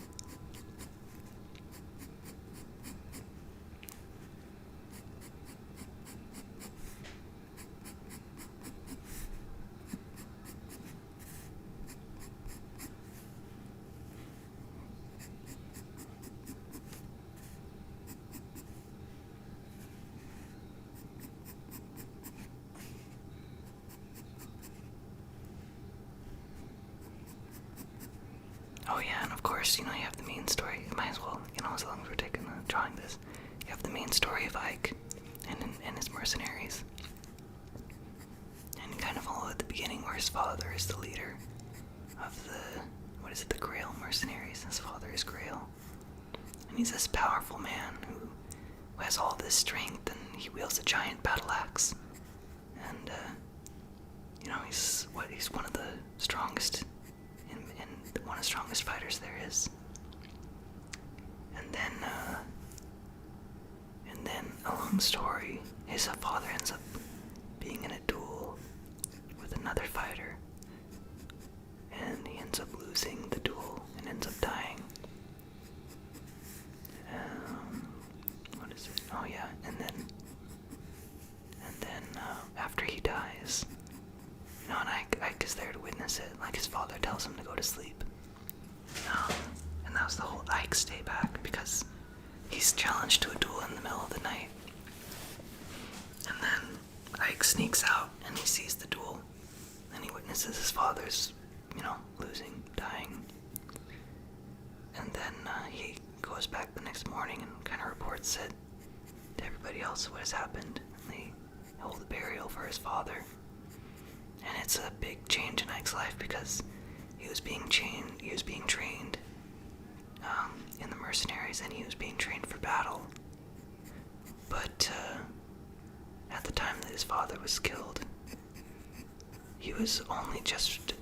Speaker 1: Oh yeah, and of course, you have the main story. Might as well, as long as we're drawing this, you have the main story of Ike and his mercenaries. And you kind of follow at the beginning where his father is the leader of the Grail mercenaries. His father is Grail. And he's this powerful man who has all this strength, and he wields a giant battle axe. And, he's one of the strongest and one of the strongest fighters there is. And then along the story, his father ends up being in a duel with another fighter, and he ends up losing the duel and ends up dying. What is it? Oh yeah, and then after he dies, and Ike is there to witness it, like his father tells him to go to sleep. And that was the whole Ike stay back, because he's challenged to a duel in the middle of the night. And then Ike sneaks out and he sees the duel, and he witnesses his father's, losing, dying. And then he goes back the next morning and kind of reports it to everybody else what has happened. And they hold a burial for his father. And it's a big change in Ike's life, because he was being trained in the mercenaries, and he was being trained for battle. But at the time that his father was killed, he was only just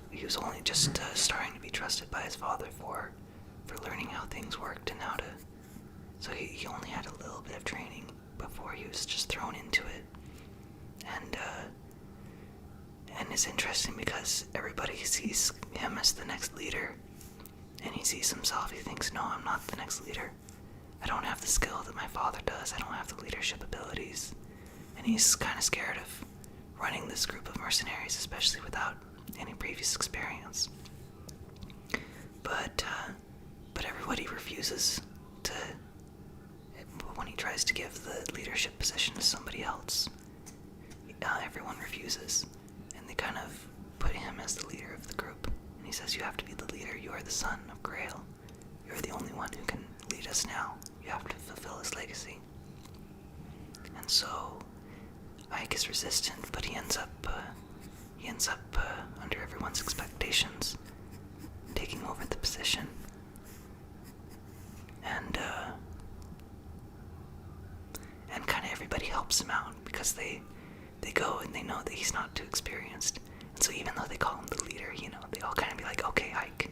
Speaker 1: starting to be trusted by his father for learning how things worked and how to. So he only had a little bit of training before he was just thrown into it. And it's interesting because everybody sees him as the next leader, and he sees himself. He thinks, no, I'm not the next leader. I don't have the skill that my father does. I don't have the leadership abilities. And he's kind of scared of running this group of mercenaries, especially without any previous experience. But everybody refuses to, when he tries to give the leadership position to somebody else, everyone refuses. And they kind of put him as the leader of the group. And says, "You have to be the leader. You are the son of Grail. You're the only one who can lead us now. You have to fulfill his legacy." And so Ike is resistant, but he ends up under everyone's expectations, taking over the position. And kind of everybody helps him out because they go and they know that he's not too experienced. And so even though they call him the leader, they all kind of be like, "Okay, Ike,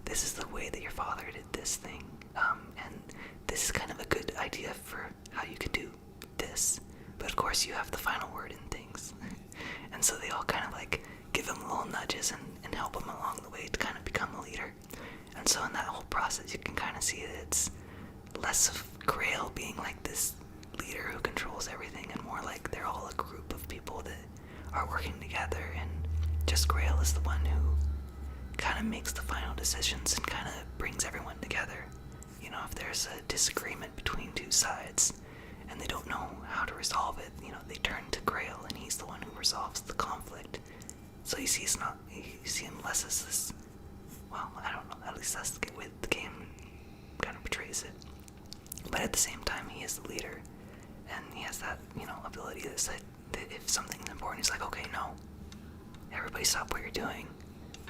Speaker 1: this is the way that your father did this thing, and this is kind of a good idea for how you could do this. But of course, you have the final word in things." And so they all kind of like give him little nudges and help him along the way to kind of become a leader. And so in that whole process, you can kind of see that it's less of Grail being like this leader who controls everything, and more like they're all a group of people that are working together, and just Grail is the one who kind of makes the final decisions and kind of brings everyone together. If there's a disagreement between two sides and they don't know how to resolve it, they turn to Grail, and he's the one who resolves the conflict. So you see him less as this, well, I don't know, at least that's the way the game kind of portrays it. But at the same time, he is the leader, and he has that, ability that if something's important, he's like, "Okay, no, everybody stop what you're doing.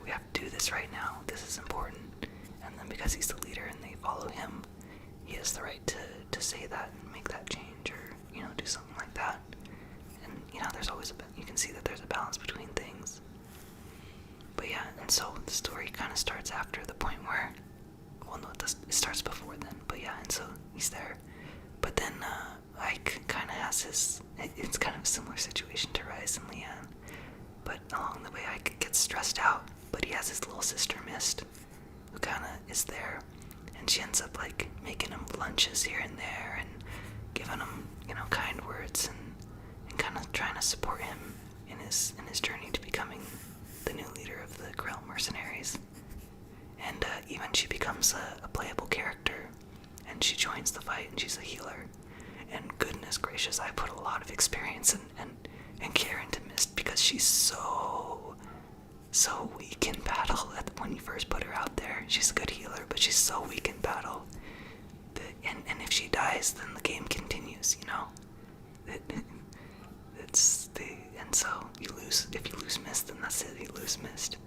Speaker 1: We have to do this right now. This is important." And then because he's the leader and they follow him, he has the right to say that and make that change, or, do something like that. And, there's always you can see that there's a balance between things. But yeah, and so the story kind of starts after the point where, well, no, it starts before then, but yeah, and so he's there. But then Ike kind of has it's kind of a similar situation to Rise and Leanne, but along the way Ike gets stressed out, but he has his little sister Mist, who kind of is there, and she ends up like making him lunches here and there, and giving him, kind words, and kind of trying to support him in his journey to becoming the new leader of the Grail Mercenaries. And even she becomes a playable character, and she joins the fight, and she's a healer. And goodness gracious, I put a lot of experience and care into Mist, because she's so weak in battle. When you first put her out there, she's a good healer, but she's so weak in battle. And if she dies, then the game continues, and so you lose. If you lose Mist, then that's it, you lose Mist.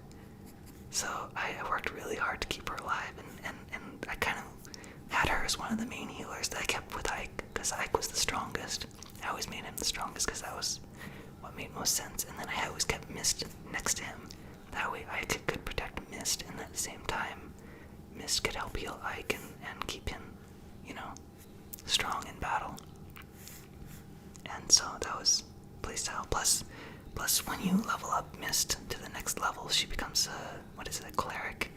Speaker 1: So I worked really hard to keep her alive, and I kind of had her as one of the main healers that I kept with Ike, because Ike was the strongest. I always made him the strongest because that was what made most sense, and then I always kept Mist next to him. That way Ike could protect Mist, and at the same time, Mist could help heal Ike and keep him, strong in battle. And so that was playstyle. Plus when you level up Mist to the next level, she becomes a cleric,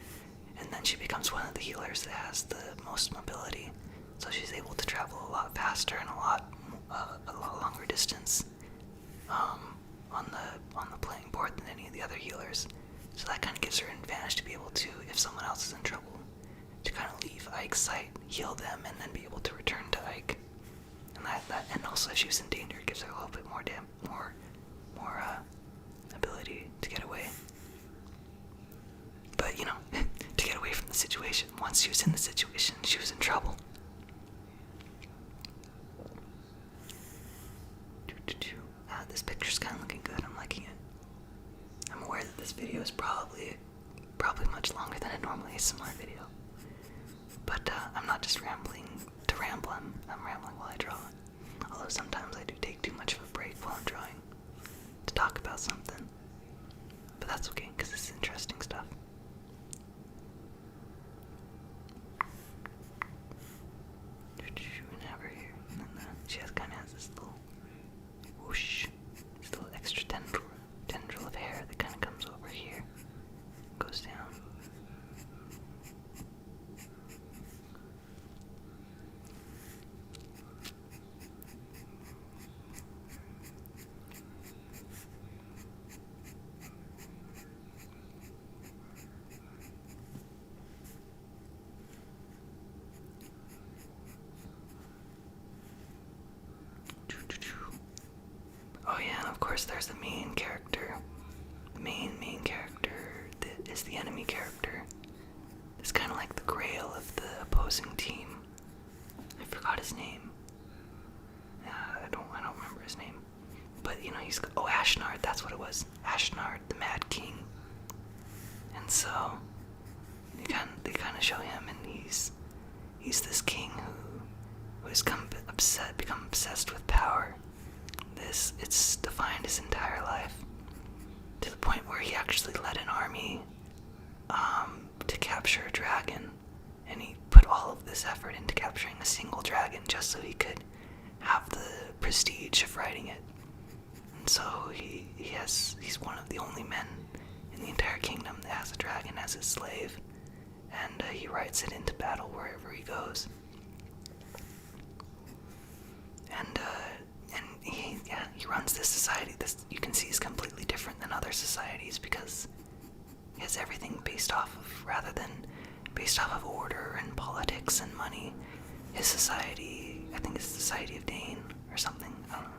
Speaker 1: and then she becomes one of the healers that has the most mobility. So she's able to travel a lot faster and a lot longer distance on the playing board than any of the other healers. So that kind of gives her an advantage to be able to, if someone else is in trouble, to kind of leave Ike's sight, heal them, and then be able to return to Ike. And also if she was in danger, it gives her a little bit more ability to get away. But to get away from the situation. Once she was in the situation, she was in trouble. This picture's kind of looking good. I'm liking it. I'm aware that this video is probably much longer than a normal ASMR video. But I'm not just rambling to ramble. I'm rambling while I draw. Although sometimes I do take too much of a break while I'm drawing to talk about something. But that's okay, because it's interesting stuff. And have her here. And then she kind of has this little whoosh, this little extra tendril of hair that kind of comes over here, goes down. Oh yeah, and of course there's the main character. The main character is the enemy character. It's kind of like the Grail of the opposing team. I forgot his name. I don't remember his name. But he's Ashnard. That's what it was. Ashnard, the Mad King. And so they kind of show him, and he's this king who has become obsessed with power. It's defined his entire life, to the point where he actually led an army to capture a dragon, and he put all of this effort into capturing a single dragon just so he could have the prestige of riding it. And so he's one of the only men in the entire kingdom that has a dragon as his slave, and he rides it into battle wherever he goes. And he runs this society. This, you can see, is completely different than other societies because he has everything based off of order and politics and money. His society, I think it's the Society of Dane or something. I don't know.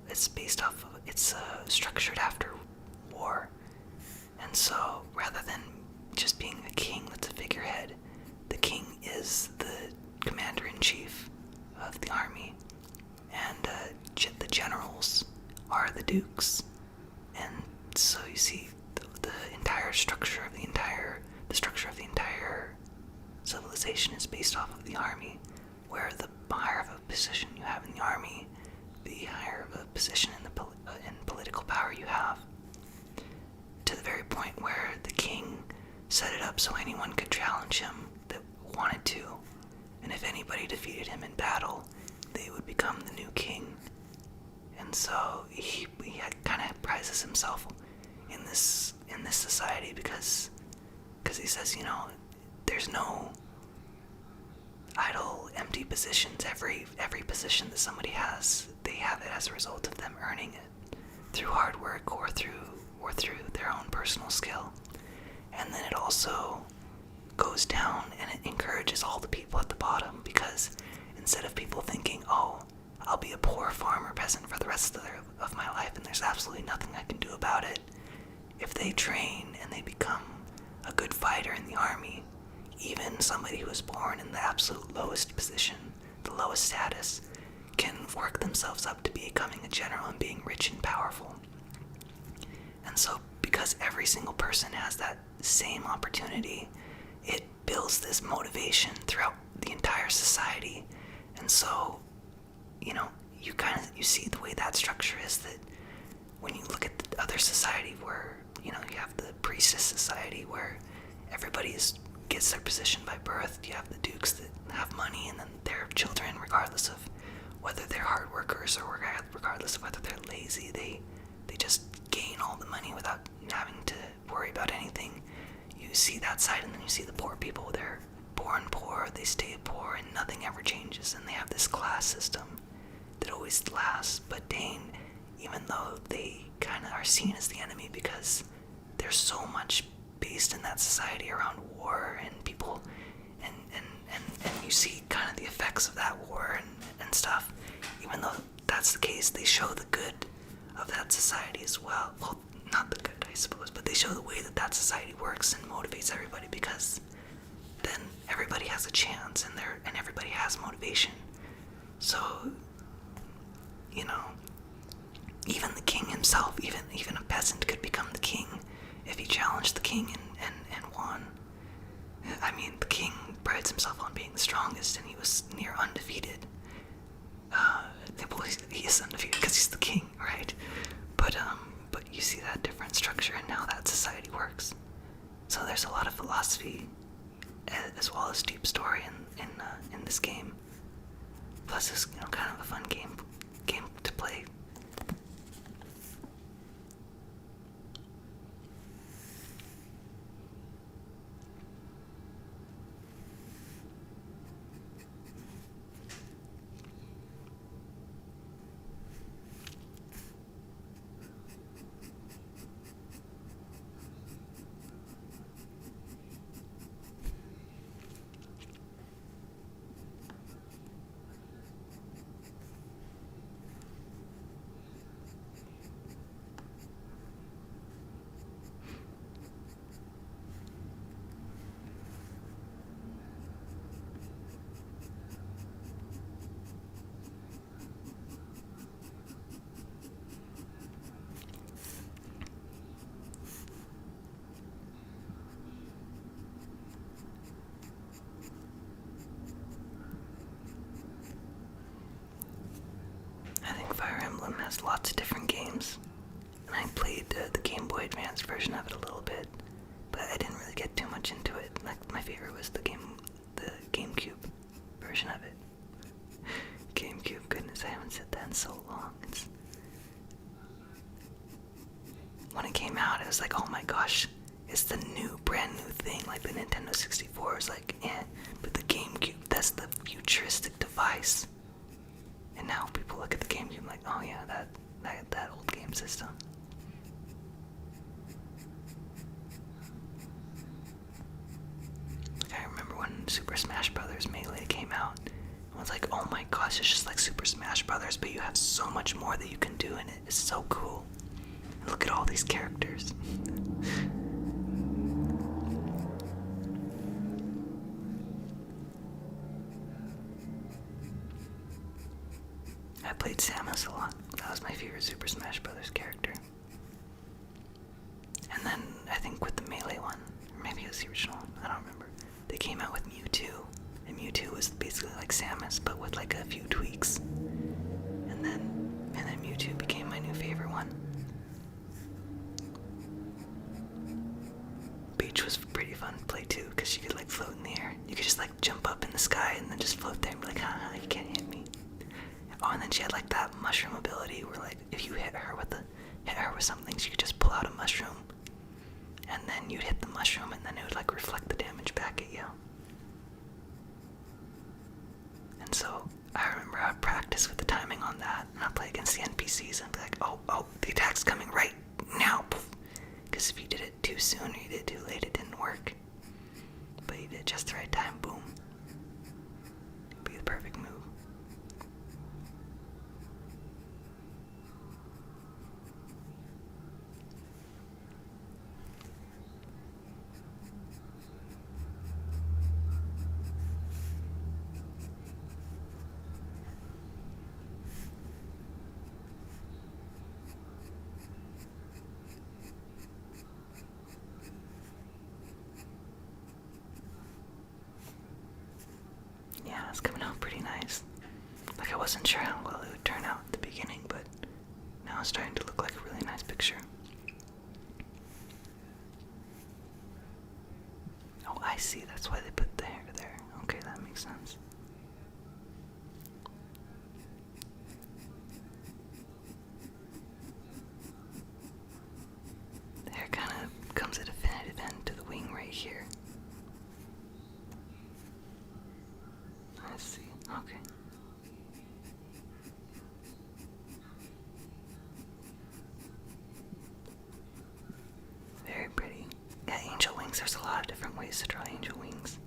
Speaker 1: It's based off of, it's structured after war, and so rather than just being a king that's a figurehead, the king is the commander-in-chief of the army, and the generals are the dukes. And so you see the entire structure of the entire civilization is based off of the army, where the higher of a position you have in the army, the higher of a position in political power you have, to the very point where the king set it up so anyone could challenge him that wanted to, and if anybody defeated him in battle, they would become the new king. And so he kind of prizes himself in this society because he says, there's no idle, empty positions. Every position that somebody has, they have it as a result of them earning it through hard work or through their own personal skill. And then it also goes down and it encourages all the people at the bottom, because instead of people thinking, oh, I'll be a poor farmer peasant for the rest of my life and there's absolutely nothing I can do about it, if they train and they become a good fighter in the army, even somebody who was born in the absolute lowest position, the lowest status, can work themselves up to becoming a general and being rich and powerful. And so because every single person has that same opportunity, it builds this motivation throughout the entire society. And so, you see the way that structure is, that when you look at the other society where, you have the priestess society where everybody gets their position by birth. You have the dukes that have money, and then their children, regardless of whether they're hard workers or regardless of whether they're lazy, they just gain all the money without having to worry about anything. You see that side, and then you see the poor people. They're born poor, they stay poor, and nothing ever changes, and they have this class system that always lasts. But Dane, even though they kind of are seen as the enemy because there's so much based in that society around war and people, and you see kind of the effects of that war and stuff, even though that's the case, they show the good of that society as well. Well, not the good, I suppose, but they show the way that society works and motivates everybody, because then everybody has a chance and everybody has motivation. So, even the king himself, even a peasant could become the king if he challenged the king and won. I mean, the king prides himself on being the strongest, and he was near undefeated. He is undefeated because he's the king, right? But you see that different structure and how that society works. So there's a lot of philosophy as well as deep story in this game. Plus, it's kind of a fun game to play. came out, it was like, oh my gosh, it's the brand new thing. Like the Nintendo 64 is like, eh. But the GameCube, that's the futuristic device. And now people look at the GameCube like, oh yeah, that old game system. Like I remember when Super Smash Bros. Melee came out. I was like, oh my gosh, it's just like Super Smash Bros. But you have so much more that you can do in it. It's so cool. And look at all these characters. I played Samus a lot. That was my favorite Super Smash Bros. Character. And then I think with the Melee one, or maybe it was the original one, I don't remember. They came out with Mewtwo, and Mewtwo was basically like Samus, but with like a few tweaks. And then Mewtwo became my new favorite one. Peach was pretty fun to play too, because she could like float in the air. You could just like jump up in the sky and then just float there and be like, haha, you can't hit me. Oh, and then she had like that mushroom ability where like if you hit her with something, she could just pull out a mushroom, and then you'd hit the mushroom, and then it would like reflect the damage back at you. And so I remember I would practice with the timing on that, and I'd play against the NPCs and be like, oh, the attack's coming right now, because if you did it too soon or you did it too late, it didn't work. But you did it just the right time, boom. It'd be the perfect move. Yeah, it's coming out pretty nice. Like I wasn't sure how well it would turn out at the beginning, but now it's starting to look like a really nice picture. Oh, I see, that's why they put the hair there. Okay, that makes sense. The hair kind of comes at a definitive end to the wing right here. I see, okay. Very pretty. Yeah, angel wings, there's a lot of different ways to draw angel wings.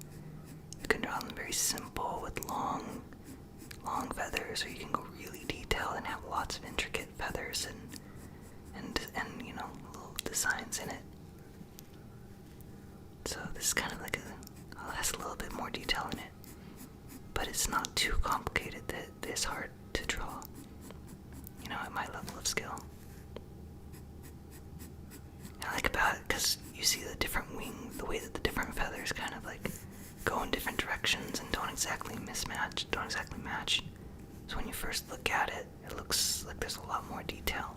Speaker 1: You can draw them very simple with long feathers, or you can go really detailed and have lots of intricate feathers and you know, little designs in it. So this is kind of like has a little bit more detail in it, but it's not too complicated that it's hard to draw, you know, at my level of skill. I like about it because you see the different wing, the way that the different feathers kind of like go in different directions and don't exactly match. So when you first look at it, it looks like there's a lot more detail.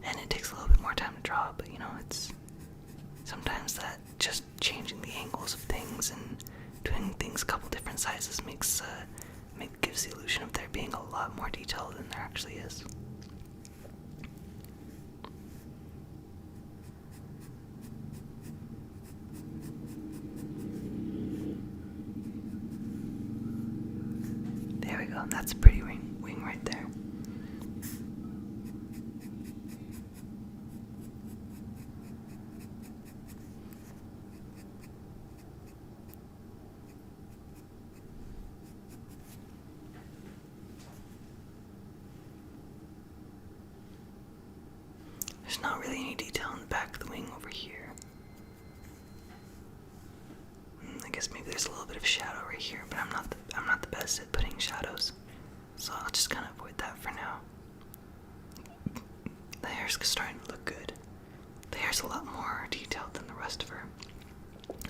Speaker 1: And it takes a little bit more time to draw, but you know, it's sometimes that just changing the angles of things and doing things a couple different sizes gives the illusion of there being a lot more detail than there actually is. There we go, that's a pretty wing right there. There's not really any detail in the back of the wing over here. I guess maybe there's a little bit of shadow right here, but I'm not the best at putting shadows, so I'll just kind of avoid that for now. The hair's starting to look good. The hair's a lot more detailed than the rest of her,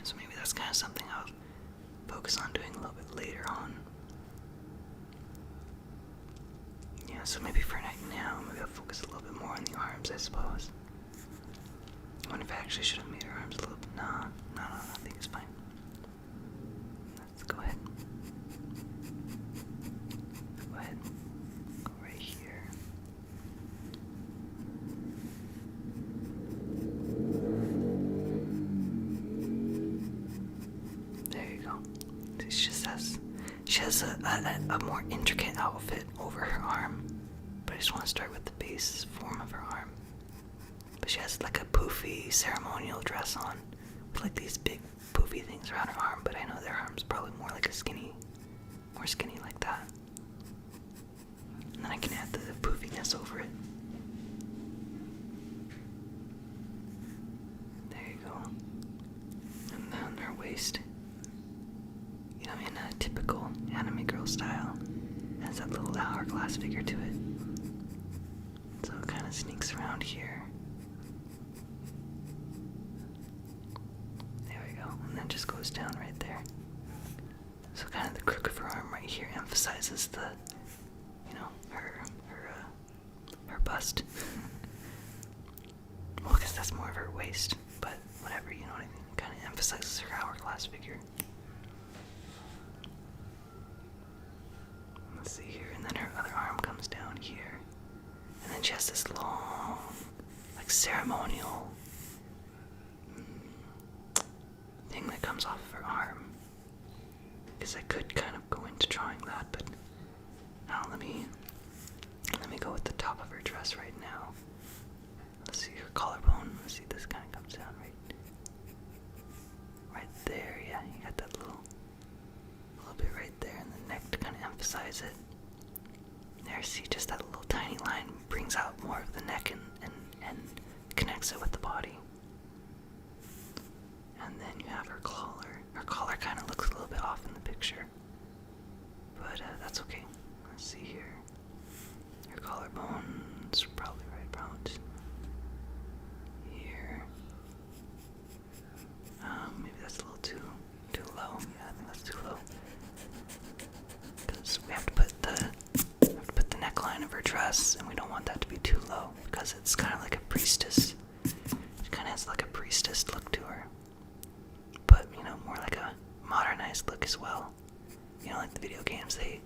Speaker 1: so maybe that's kind of something I'll focus on doing a little bit later on. Yeah, so maybe for right now, maybe I'll focus a little bit more on the arms, I suppose. I wonder if I actually should have made her arms a little bit. No, I think it's fine. Let's go ahead. Go right here. She has a more intricate outfit over her arm, but I just want to start with the base form of her arm. But she has like a poofy ceremonial dress on, with like these big poofy things around her arm, but I know their arm's probably more like more skinny like that. And then I can add the poofiness over it. There you go. And then her waist, you know, in a typical anime girl style, has that little hourglass figure to it. So it kind of sneaks around here. There we go. And then just goes down right there. So kind of the crook of her arm right here emphasizes the, you know, her bust. Well, because that's more of her waist, but whatever, you know what I mean? Kind of emphasizes her hourglass figure. Let's see here, and then her other arm comes down here. And then she has this long, like, ceremonial thing that comes off of her arm. Because I could kind of go into drawing that, but now let me go with the top of her dress right now. Let's see her collarbone. Let's see, this kind of comes down right there. Yeah, you got that little bit right there, and the neck to kind of emphasize it. There, see, just that little tiny line brings out more of the neck and connects it with the body. And then you have her collar. Her collar kind of looks a little bit off in the picture, but that's okay. Let's see here. Her collarbone's probably right about here. Maybe that's a little too low. Yeah, I think that's too low. Because we have to put the neckline of her dress, and we don't want that to be too low because it's kind of like a priestess. She kind of has like a priestess look to her, but you know, more like a modernized look as well. You know, like the video games, they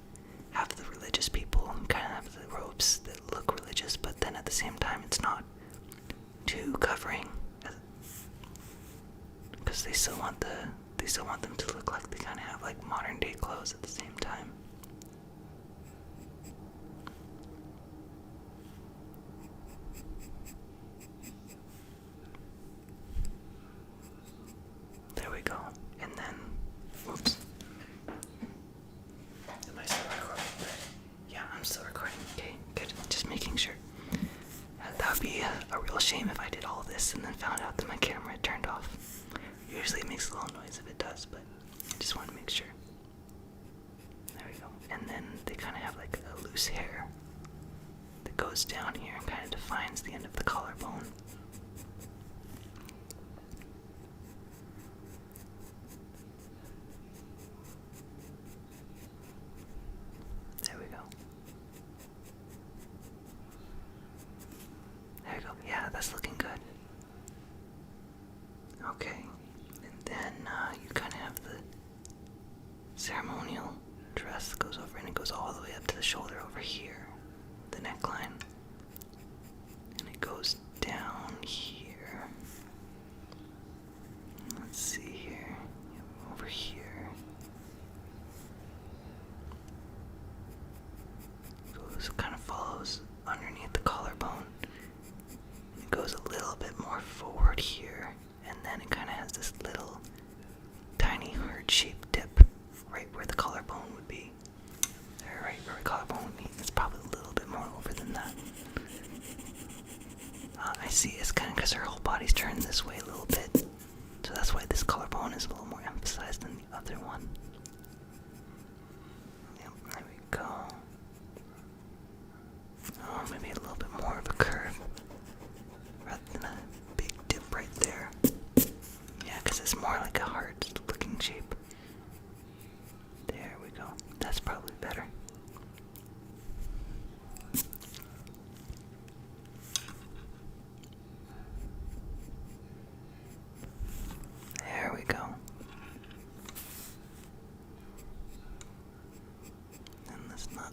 Speaker 1: have the religious people and kind of have the robes that look religious, but then at the same time, it's not too covering, because they still want them to look like they kind of have like modern day clothes at the same time. There we go. And then, whoops. Am I still recording? Yeah, I'm still recording. Okay, good. Just making sure. That would be a real shame if I did all this and then found out that my camera had turned off. Usually it makes a little noise if it does, but I just want to make sure. There we go. And then they kind of have like a loose hair that goes down here and kind of defines the end of the collarbone. There we go. There we go. Yeah, that's looking good. Okay. And then you kind of have the ceremonial dress that goes over, and it goes all the way up to the shoulder over here, the neckline. And it goes down here. Let's see here. Yep, over here. Goes, kind of follows underneath the collarbone. It goes a little bit more forward here, and then it kind of has this little tiny heart-shaped dip right where the collarbone would be. There, right where the collarbone would be. It's probably a little bit more over than that. I see, it's kind of because her whole body's turned this way a little bit, so that's why this collarbone is a little more emphasized than the other one. Yep, there we go. Oh, maybe a little bit more of a curve rather than a big dip right there. Yeah, because it's more like a heart-looking shape. There we go. That's probably better. There we go. And let's not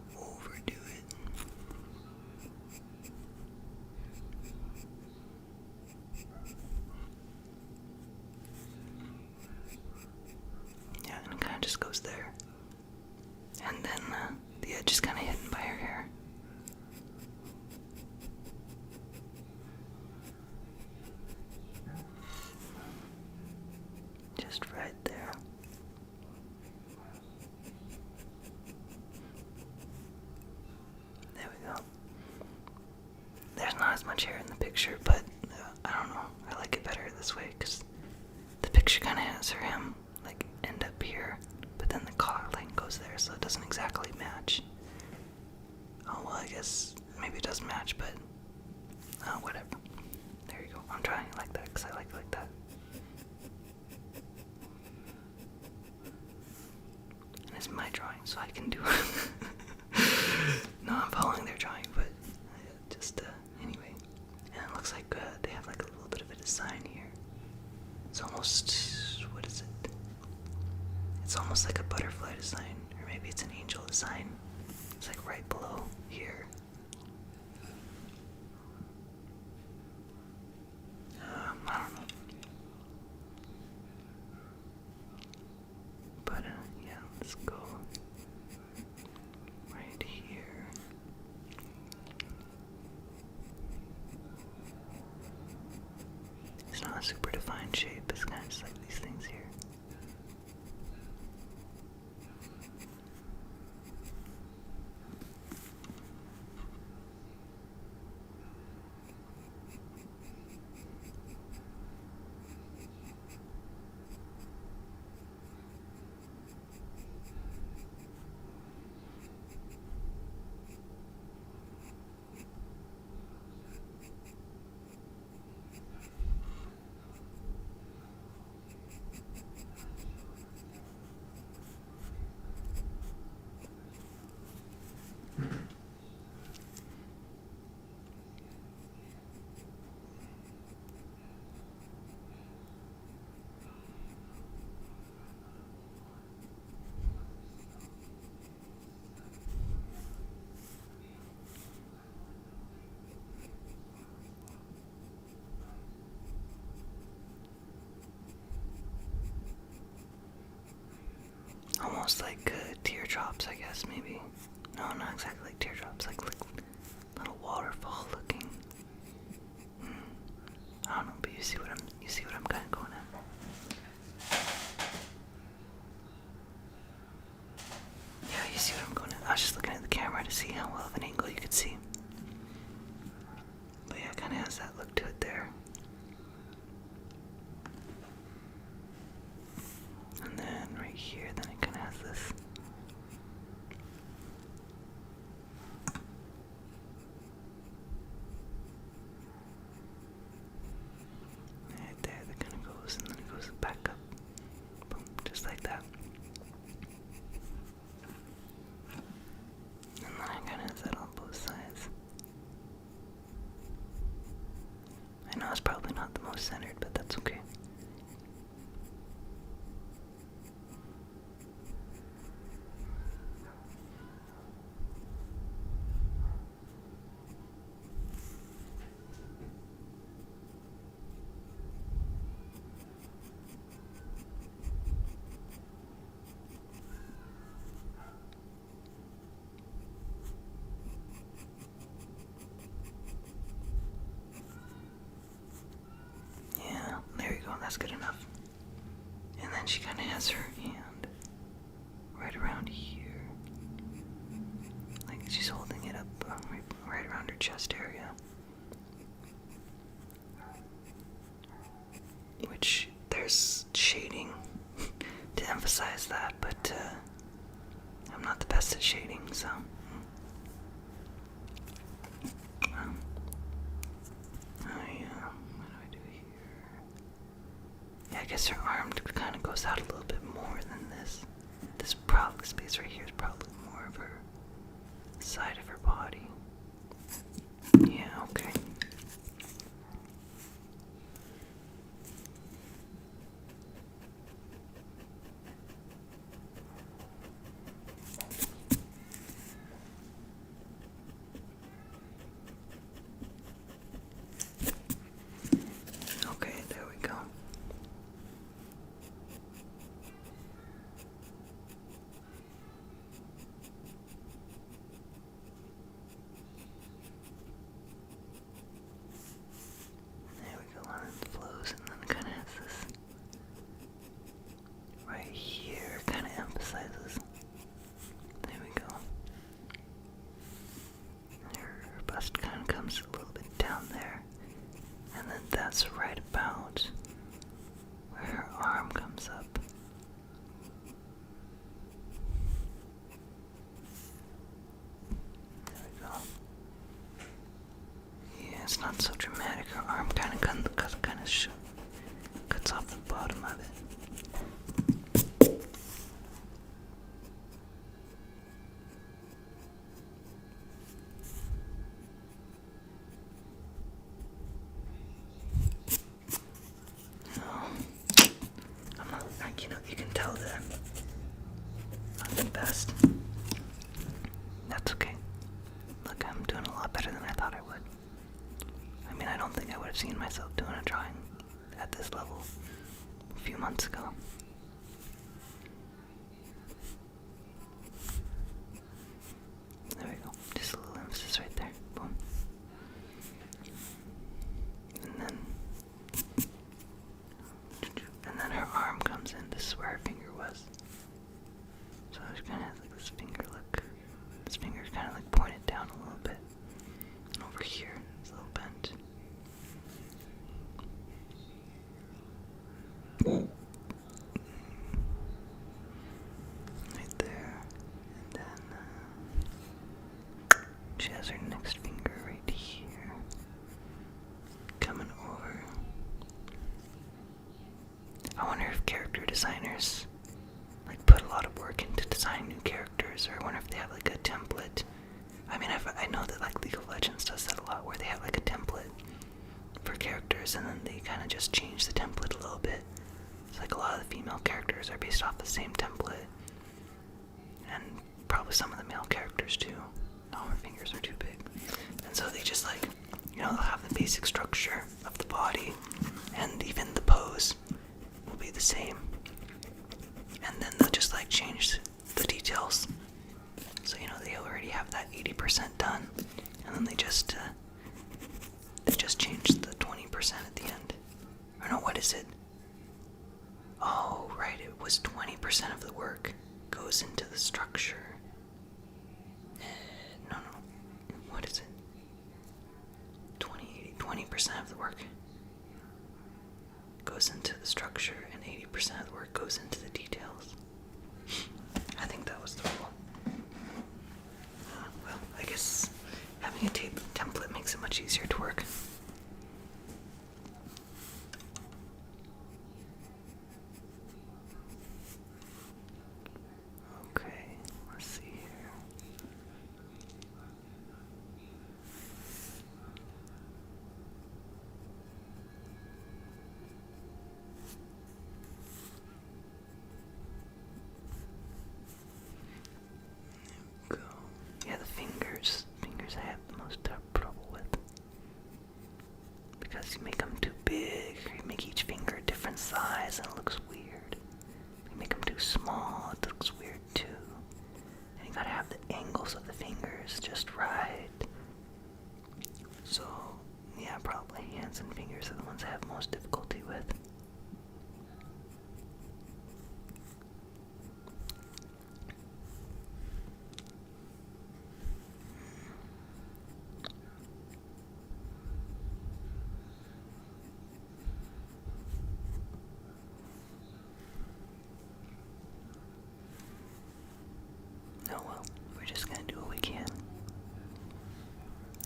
Speaker 1: as much hair in the picture, but I don't know. I like it better this way because the picture kind of has him like end up here, but then the collar line goes there, so it doesn't exactly match. Oh well, I guess maybe it doesn't match, but whatever. There you go. I'm trying it like that because I like it like that. And it's my drawing, so I can do it. No, I'm following their drawing, but just anyway. And it looks like they have like a little bit of a design here. It's almost, what is it? It's almost like a butterfly design, or maybe it's an angel design. It's like right below here. I don't know. But yeah, let's go right here. It's not a super defined shape, it's kind of just like these things here. Almost like teardrops, I guess, maybe. No, not exactly like teardrops, like little waterfall looking. I don't know, but you see what I'm kind of going at. Yeah, you see what I'm going at. I was just looking at the camera to see how well of an angle you could see. But yeah, it kind of has that look to it there. And then right here, then it kind of has this. Right there, that kind of goes, and then it goes back up. Boom, just like that. And then it kind of has that on both sides. I know it's probably not the most centered, but that's okay. Yeah, there you go, that's good enough. And then she kind of has her hand right around here. Like she's holding it up right around her chest area. Which there's shading to emphasize that, but I'm not the best at shading, so. What do I do here? Yeah, I guess her arm kind of goes out a little bit more than this. This space right here is probably more of her side of her body. Yeah, okay. Okay, there we go. it's not so dramatic. Her arm kind of cuts off the bottom of it. I'm not, like, you can tell that I'm not the best. That's okay. Look, I'm doing a lot better than I thought I would. I mean, I don't think I would have seen myself doing a drawing at this level a few months ago. There we go. Just a little emphasis right there. Boom. And then her arm comes in. This is where her finger was. So it's kind of like this finger look. This finger's kind of like pointed down a little bit. And over here, it's a little bent. Right there. And then she has her next finger right here. Coming over. I wonder if character designers like put a lot of work into designing new characters, or I wonder if they have like a template. I mean, I know that like League of Legends does that a lot, where they have like a template for characters and then they kind of just change the template a little bit. It's like a lot of the female characters are based off the same template, and probably some of the male characters too. No, her fingers are too big. And so they just like, they'll have the basic structure of the body, and even the pose will be the same. And then they'll just like change the details. So, they already have that 80% done, and then they just change the 20% at the end. Or no, what is it? Oh, right, it was 20% of the work goes into the structure. No, what is it? 20% of the work goes into the structure, and 80% of the work goes into the details. I think that was the rule. Well, I guess having a template makes it much easier to work. Okay, let's see here. Go. Yeah, the fingers I have the most trouble with, because you make them too big, or you make each finger a different size and it looks weird. You make them too small, it looks weird too. And you gotta have the angles of the fingers just right. So, yeah, probably hands and fingers are the ones I have most difficulty with. Oh well, we're just gonna do what we can.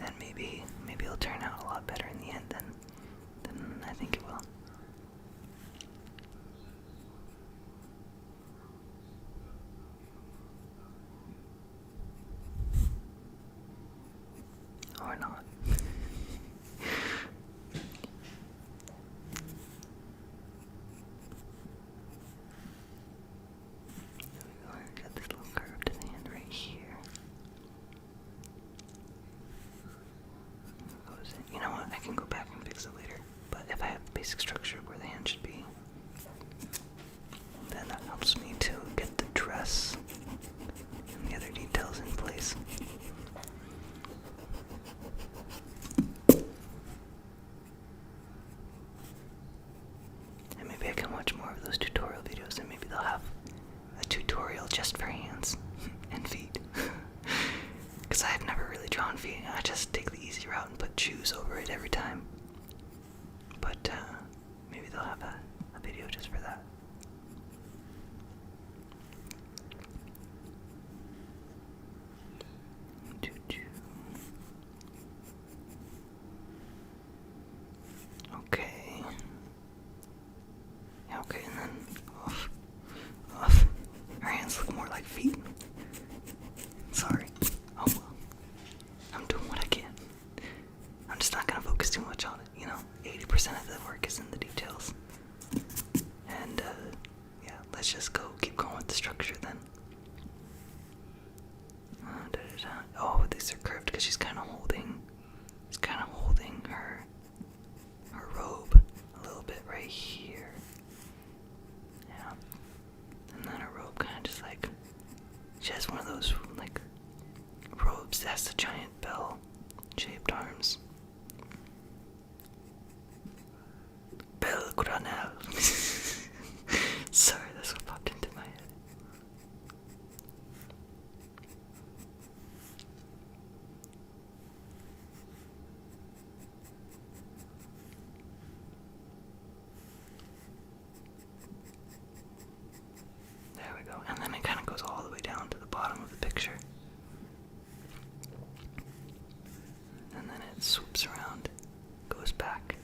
Speaker 1: And maybe it'll turn out a lot better in the end than I think it will. Or not. Got this little curve to the hand right here. You know what? I can go back and fix it later. But if I have the basic structure of where the hand should be, then that helps me to get the dress and the other details in place. And maybe I can watch more of those tutorial videos, and maybe they'll have a tutorial just for hands and feet. Because I have never really drawn feet. I just take the easy route and put shoes over it every time. But maybe they'll have a video just for that. gonna focus too much on it, 80% of the work is in the details. And, yeah, let's just keep going with the structure then. Oh, these are curved because she's kind of holding her robe a little bit right here. Yeah. And then her robe kind of just like, she has one of those like robes that has the giant bell shaped arms. Belle Granelle. Sorry, that's what popped into my head. There we go. And then it kind of goes all the way down to the bottom of the picture. And then it swoops around, goes back.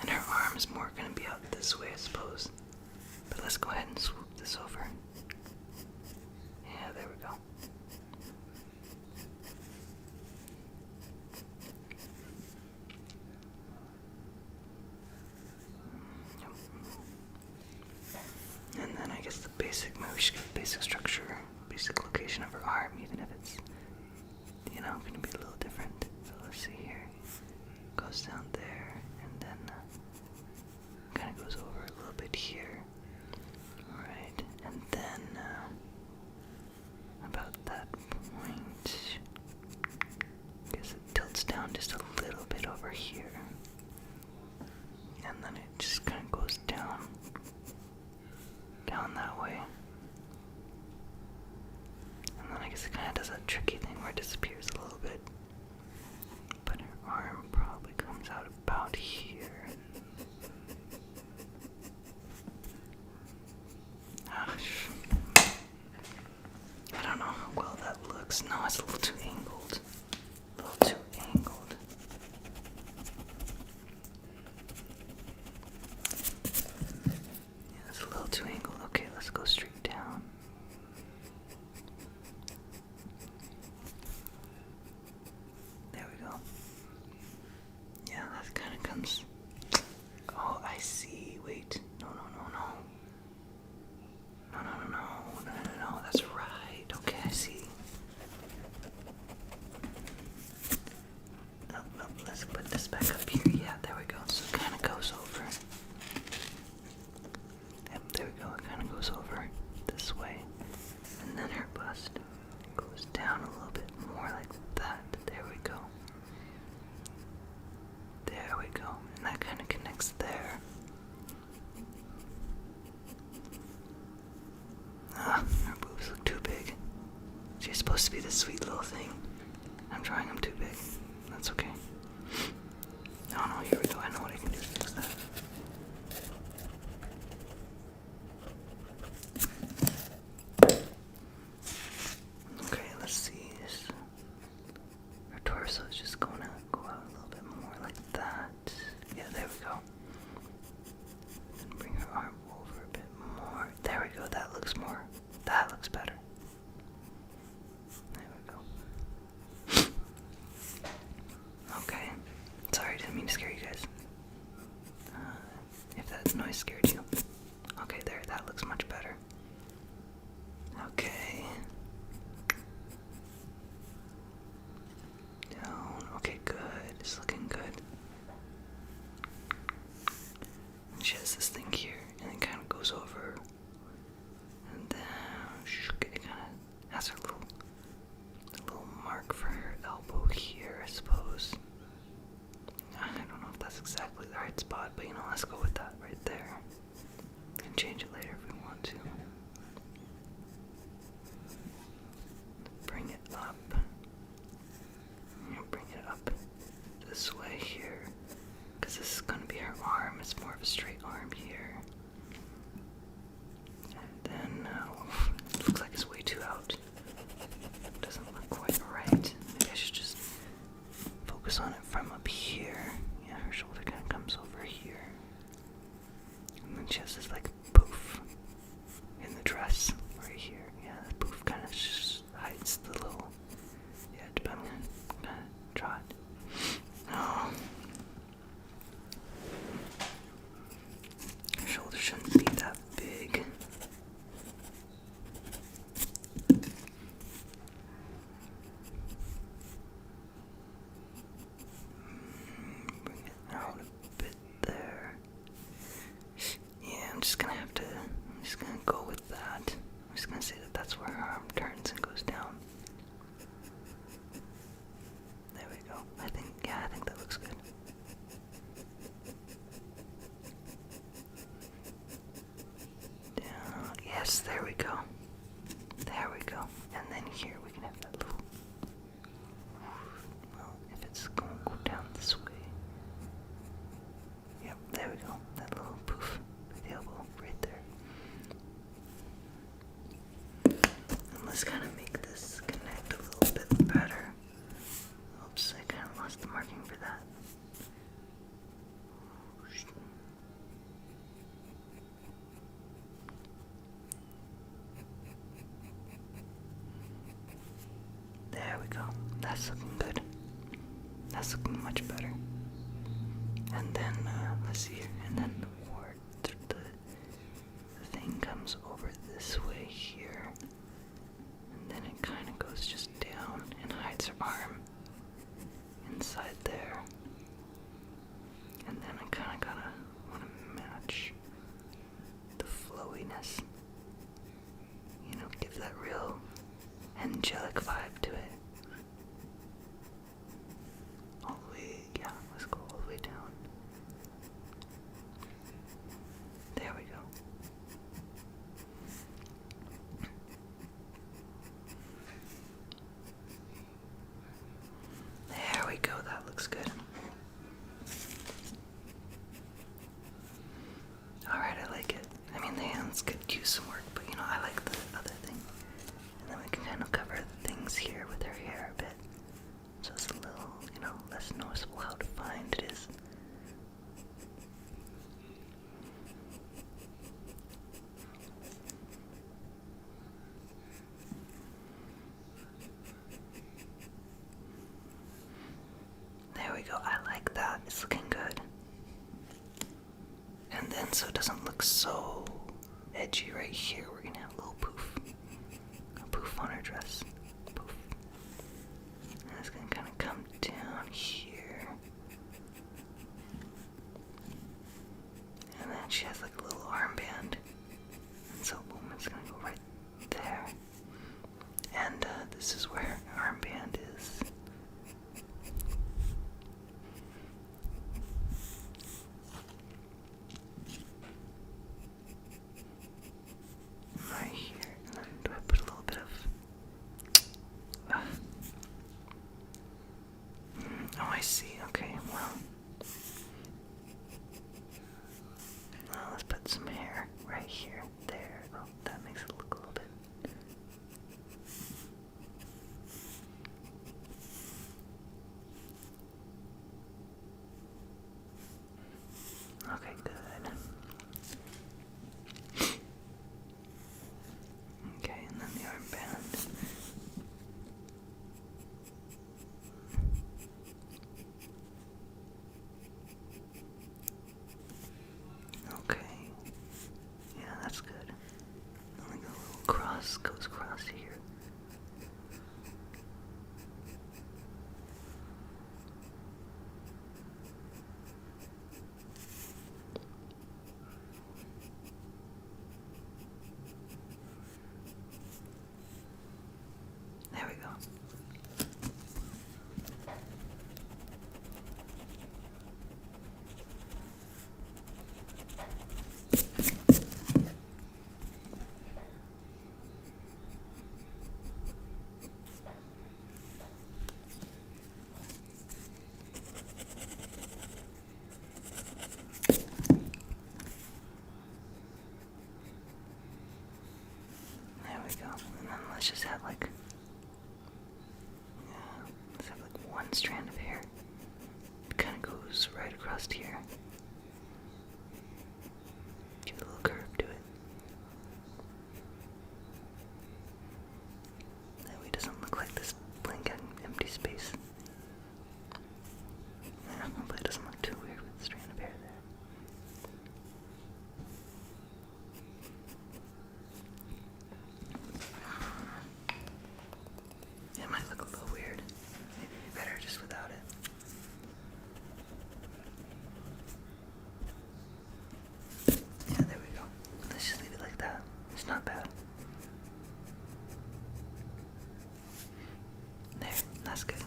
Speaker 1: And her arm is more going to be out this way, I suppose. But let's go ahead and swoop this over. Yeah, there we go. And then I guess the basic, maybe we should get the basic structure, basic location of her arm, even if it's, going to be a little different. So let's see here. Goes down there, and then kind of goes over a little bit here. Alright, and then about that point, I guess it tilts down just a little bit over here. And then it just kind of goes down that way. And then I guess it kind of does that tricky thing where it disappears a little bit. But her arm probably comes out about here. I don't know how well that looks. No, it's a little too angled. A little too angled. Yeah, it's a little too angled. Okay, let's go straight down. There we go. Yeah, that kind of comes. Oh, I see. Wait. No. No. That's right. Okay, I see. Oh, let's put this back up here. Yeah, there we go. So it kind of goes over. Yep, there we go. It kind of goes over this way. And then her bust goes down a little bit more like that. There we go. There we go. And that kind of connects there. Her boobs look too big. She's supposed to be this sweet little thing. I'm drawing them too big. That's okay. No, here we go. I know what I can do to fix that. Okay, let's see this. Her torso is just going to go out a little bit more like that. Yeah, there we go. And bring her arm over a bit more. There we go. That looks better. There we go. Okay. Sorry, didn't mean to scare you guys. If that noise scared you. Okay, there. That looks much better. Okay. Down. Okay, good. It's looking good. And she has this thing here, and it kind of goes over. And then it kind of has her little mark for her elbow here, I suppose. I don't know if that's exactly the right spot, but let's go with that right there. We can change it later if we want to. Bring it up. Bring it up this way here, because this is going to be her arm. It's more of a straight arm here. And then, it looks like it's way too out. Doesn't look quite right. Maybe I should just focus on it from up here. Yeah, her shoulder kind of comes over here. she has this like poof in the dress right here. Yeah, the poof kind of hides the little. Yeah, but I'm gonna draw it. Oh. Her shoulder shouldn't be that big. Bring it out a bit there. Yeah, I'm just gonna go with that. I'm just gonna say that that's where her arm turns and goes down. There we go. I think that looks good. Down. Yes, there we go. There we go. And then here we can have that little. Well, if it's going to go down this way. Yep, there we go. That little poof at the elbow right there. And let's kind of make this connect a little bit better. Oops, I kind of lost the marking for that. There we go. That's looking good. That's looking much better. And then, let's see here. And then the thing comes over this way here. And then it kind of goes just down and hides her arm inside there. And then I kind of want to match the flowiness. You know, give that real angelic vibe to it. All the way, yeah, let's go all the way down. There we go. There we go, that looks good. Alright, I like it. I mean, the hands could use some work, but you know, I like the other thing. And then we can kind of cover things here with her hair a bit. So it's a little, you know, less noticeable how defined it is. There we go, I like that. It's looking good. And then so it doesn't look so edgy right here, we're gonna have a little poof. A poof on her dress. Poof. And it's gonna kind of come down here. And then she has like a little armband. And so boom, it's gonna go right there. And this is where her armband is. Right here. And then do I put a little bit of oh, I see. Okay, well, let's put some hair right here. There. Oh, that makes it look a little bit. Okay, good. Okay, and then the armband. Okay. Yeah, that's good. And then a little cross goes across here. There we go. There we go. And then let's just have like, yeah, let's have like one strand of hair. It kind of goes right across here. Give it a little curve to it. That way it doesn't look like this blank and empty space. Yeah, hopefully it doesn't look too weird with the strand of hair there. It might look a little weird. Maybe better just without it. Yeah, there we go. Let's just leave it like that. It's not bad. There, that's good.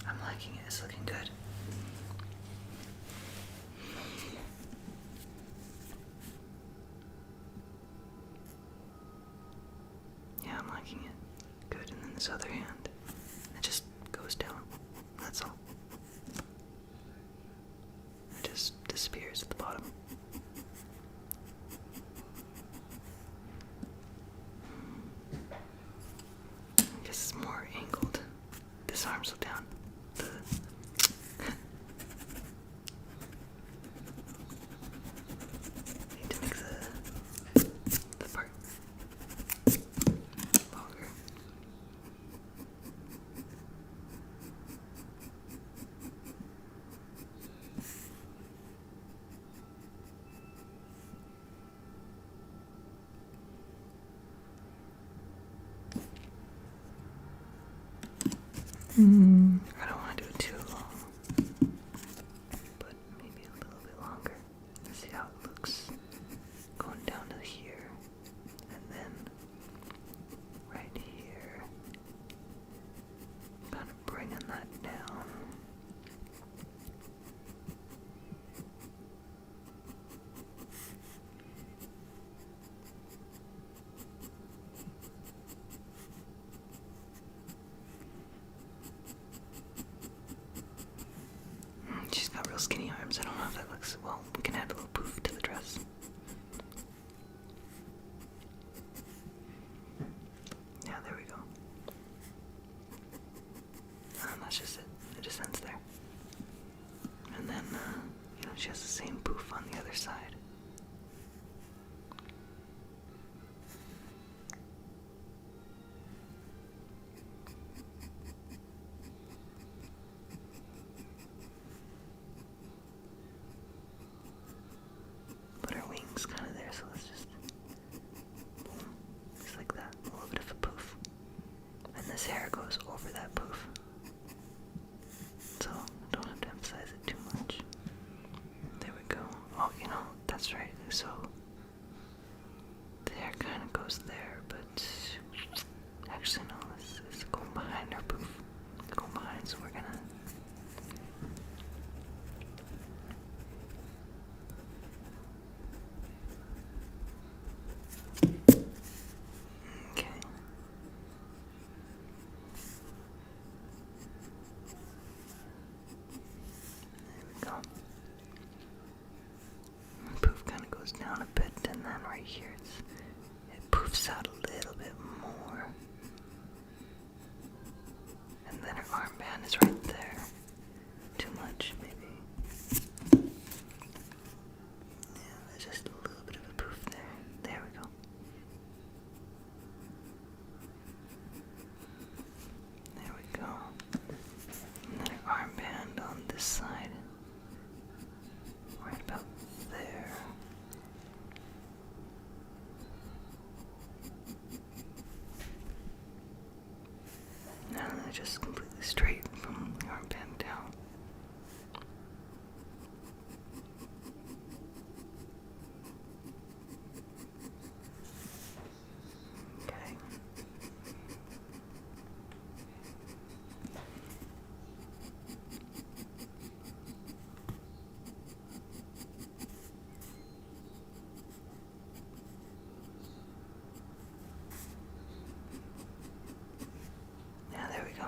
Speaker 1: I'm liking it. It's looking good. Yeah, I'm liking it. Good. And then this other hand, it just goes down. That's all. It just disappears at the bottom. I guess it's more angled. This arm's so down. Need to make the part longer. I don't want to do it too long, but maybe a little bit longer. Let's see how it looks. Going down to here, and then right here. Kind of bringing that down. She's got real skinny arms. I don't know if that looks well. We can add a little poof to the dress. Yeah, there we go. That's just it. It just ends there. And then, she has the same poof on the other side. Put her wings kind of there, so let's just boom, just like that, a little bit of a poof. And this hair goes over that poof. So, I don't have to emphasize it too much. There we go. Oh, that's right. So, the hair kind of goes there, but actually no, it's going behind her poof. It's going behind, so we're gonna okay. There we go. Poof kind of goes down a bit, and then right here it poofs out a little bit more. And then her armband is right there. Too much, maybe. Yeah, there's just a little bit of a poof there. There we go. There we go. And then her armband on this side. Right about there. Now they're just completely straight from the armband down. Okay. Yeah, there we go.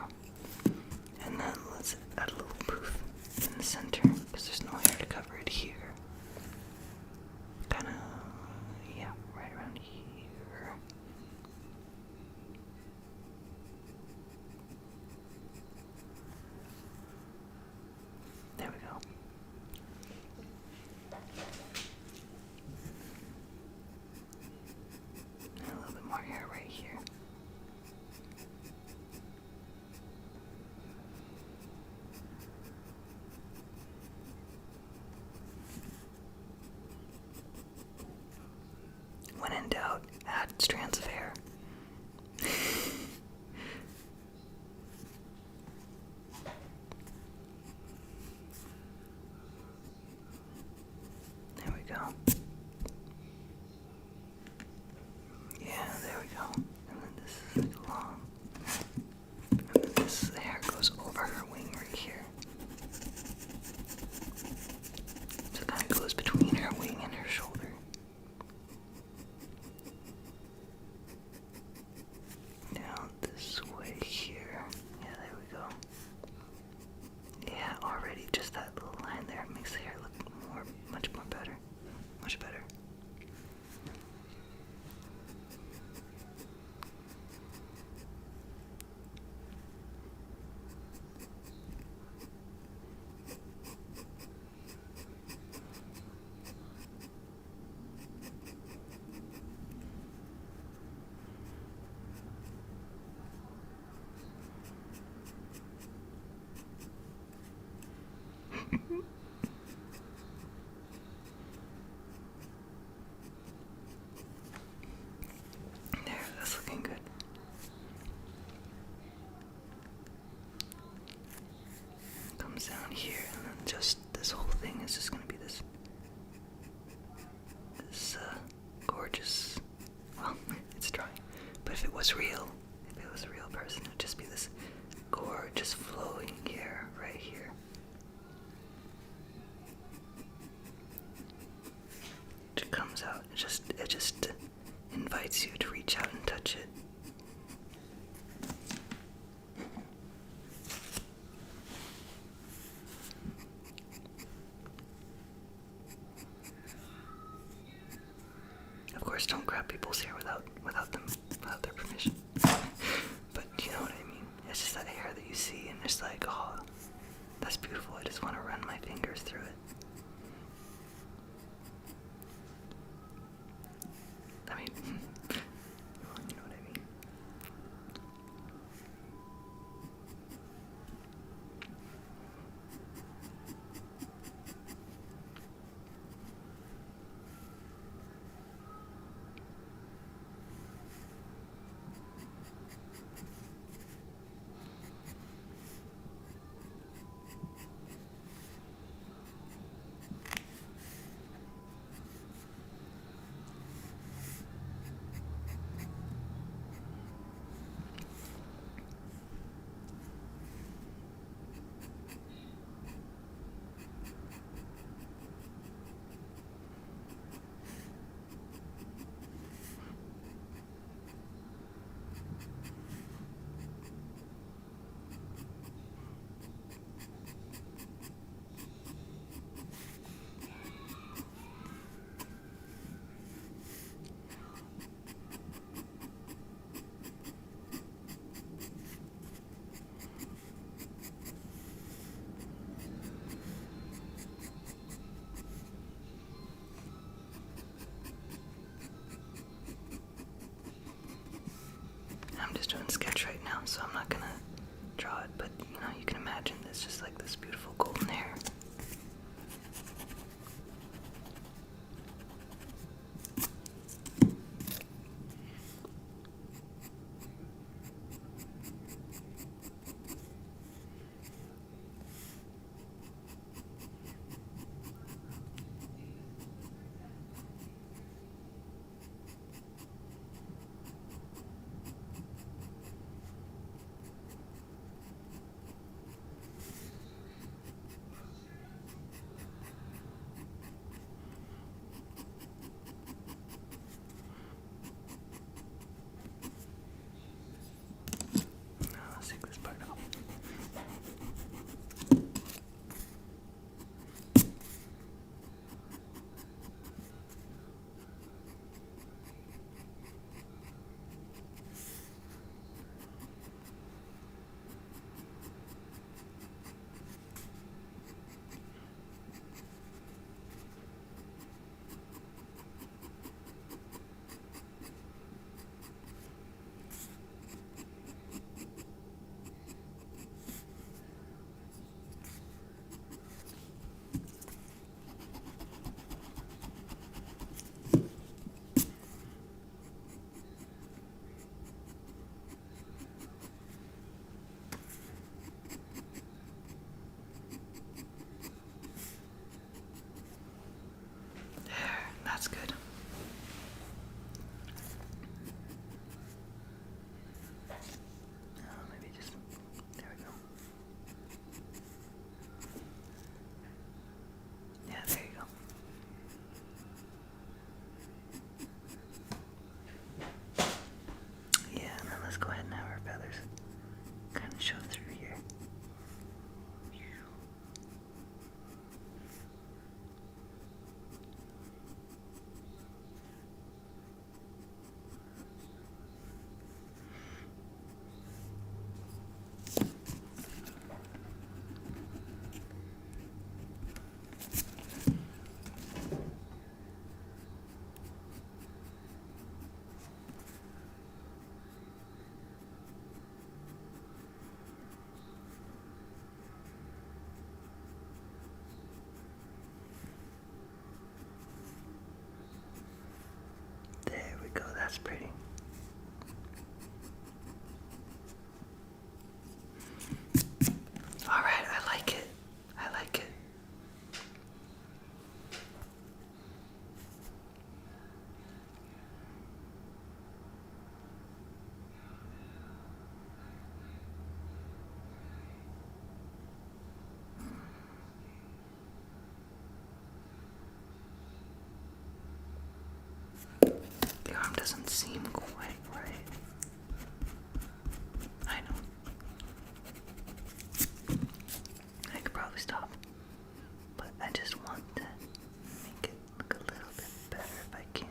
Speaker 1: go. Yeah, there we go. And then this is like long. And then this hair goes over her wing right here. So it kind of goes between her wing and her shoulder. Down this way here. Yeah, there we go. Yeah, already just that little line there makes the hair look much more better. Much better. There, that's looking good. Comes down here, and then just this whole thing is just gonna be this gorgeous. Well, it's drawing, but if it was real, if it was a real person, it would just be this gorgeous flowing hair right here. It comes out. It just invites you to reach out and touch it. Of course, don't grab people's hair without their permission. But you know what I mean. It's just that hair that you see, and it's like, oh, that's beautiful. I just want to run my fingers through it. I mean, you know what I mean. I'm just doing sketch right now, so I'm not gonna draw it, but you know, you can imagine it's just like this beautiful golden hair. arm doesn't seem quite right. I know. I could probably stop, but I just want to make it look a little bit better if I can.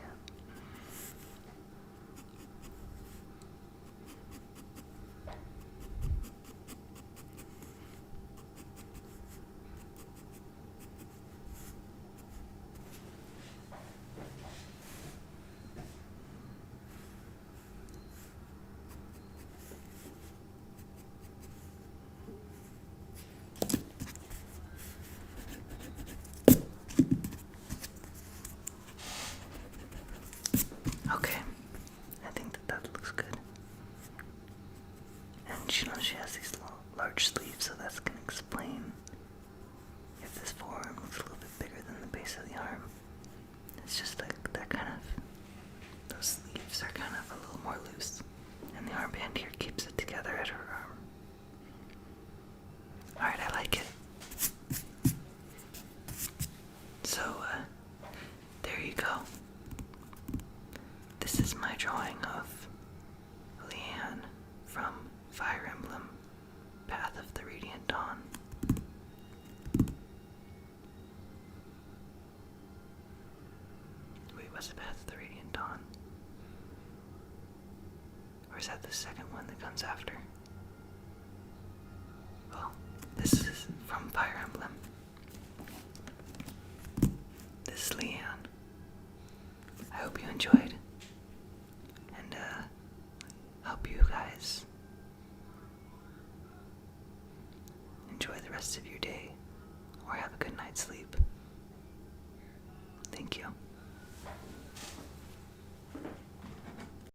Speaker 1: Okay, I think that looks good. And she has these large sleeves, so that's gonna explain if this forearm looks a little bit bigger than the base of the arm. It's just like that kind of, those sleeves are kind of a little more loose, and the armband here keeps it together at her arm. Alright, I like it. So, there you go. This is my drawing of Leanne from Fire Emblem Path of the Radiant Dawn. Wait, was it Path of the Radiant Dawn? Or is that the second one that comes after? Well, this is from Fire Emblem. This is Leanne. I hope you enjoyed. And, hope you guys enjoy the rest of your day or have a good night's sleep. Thank you.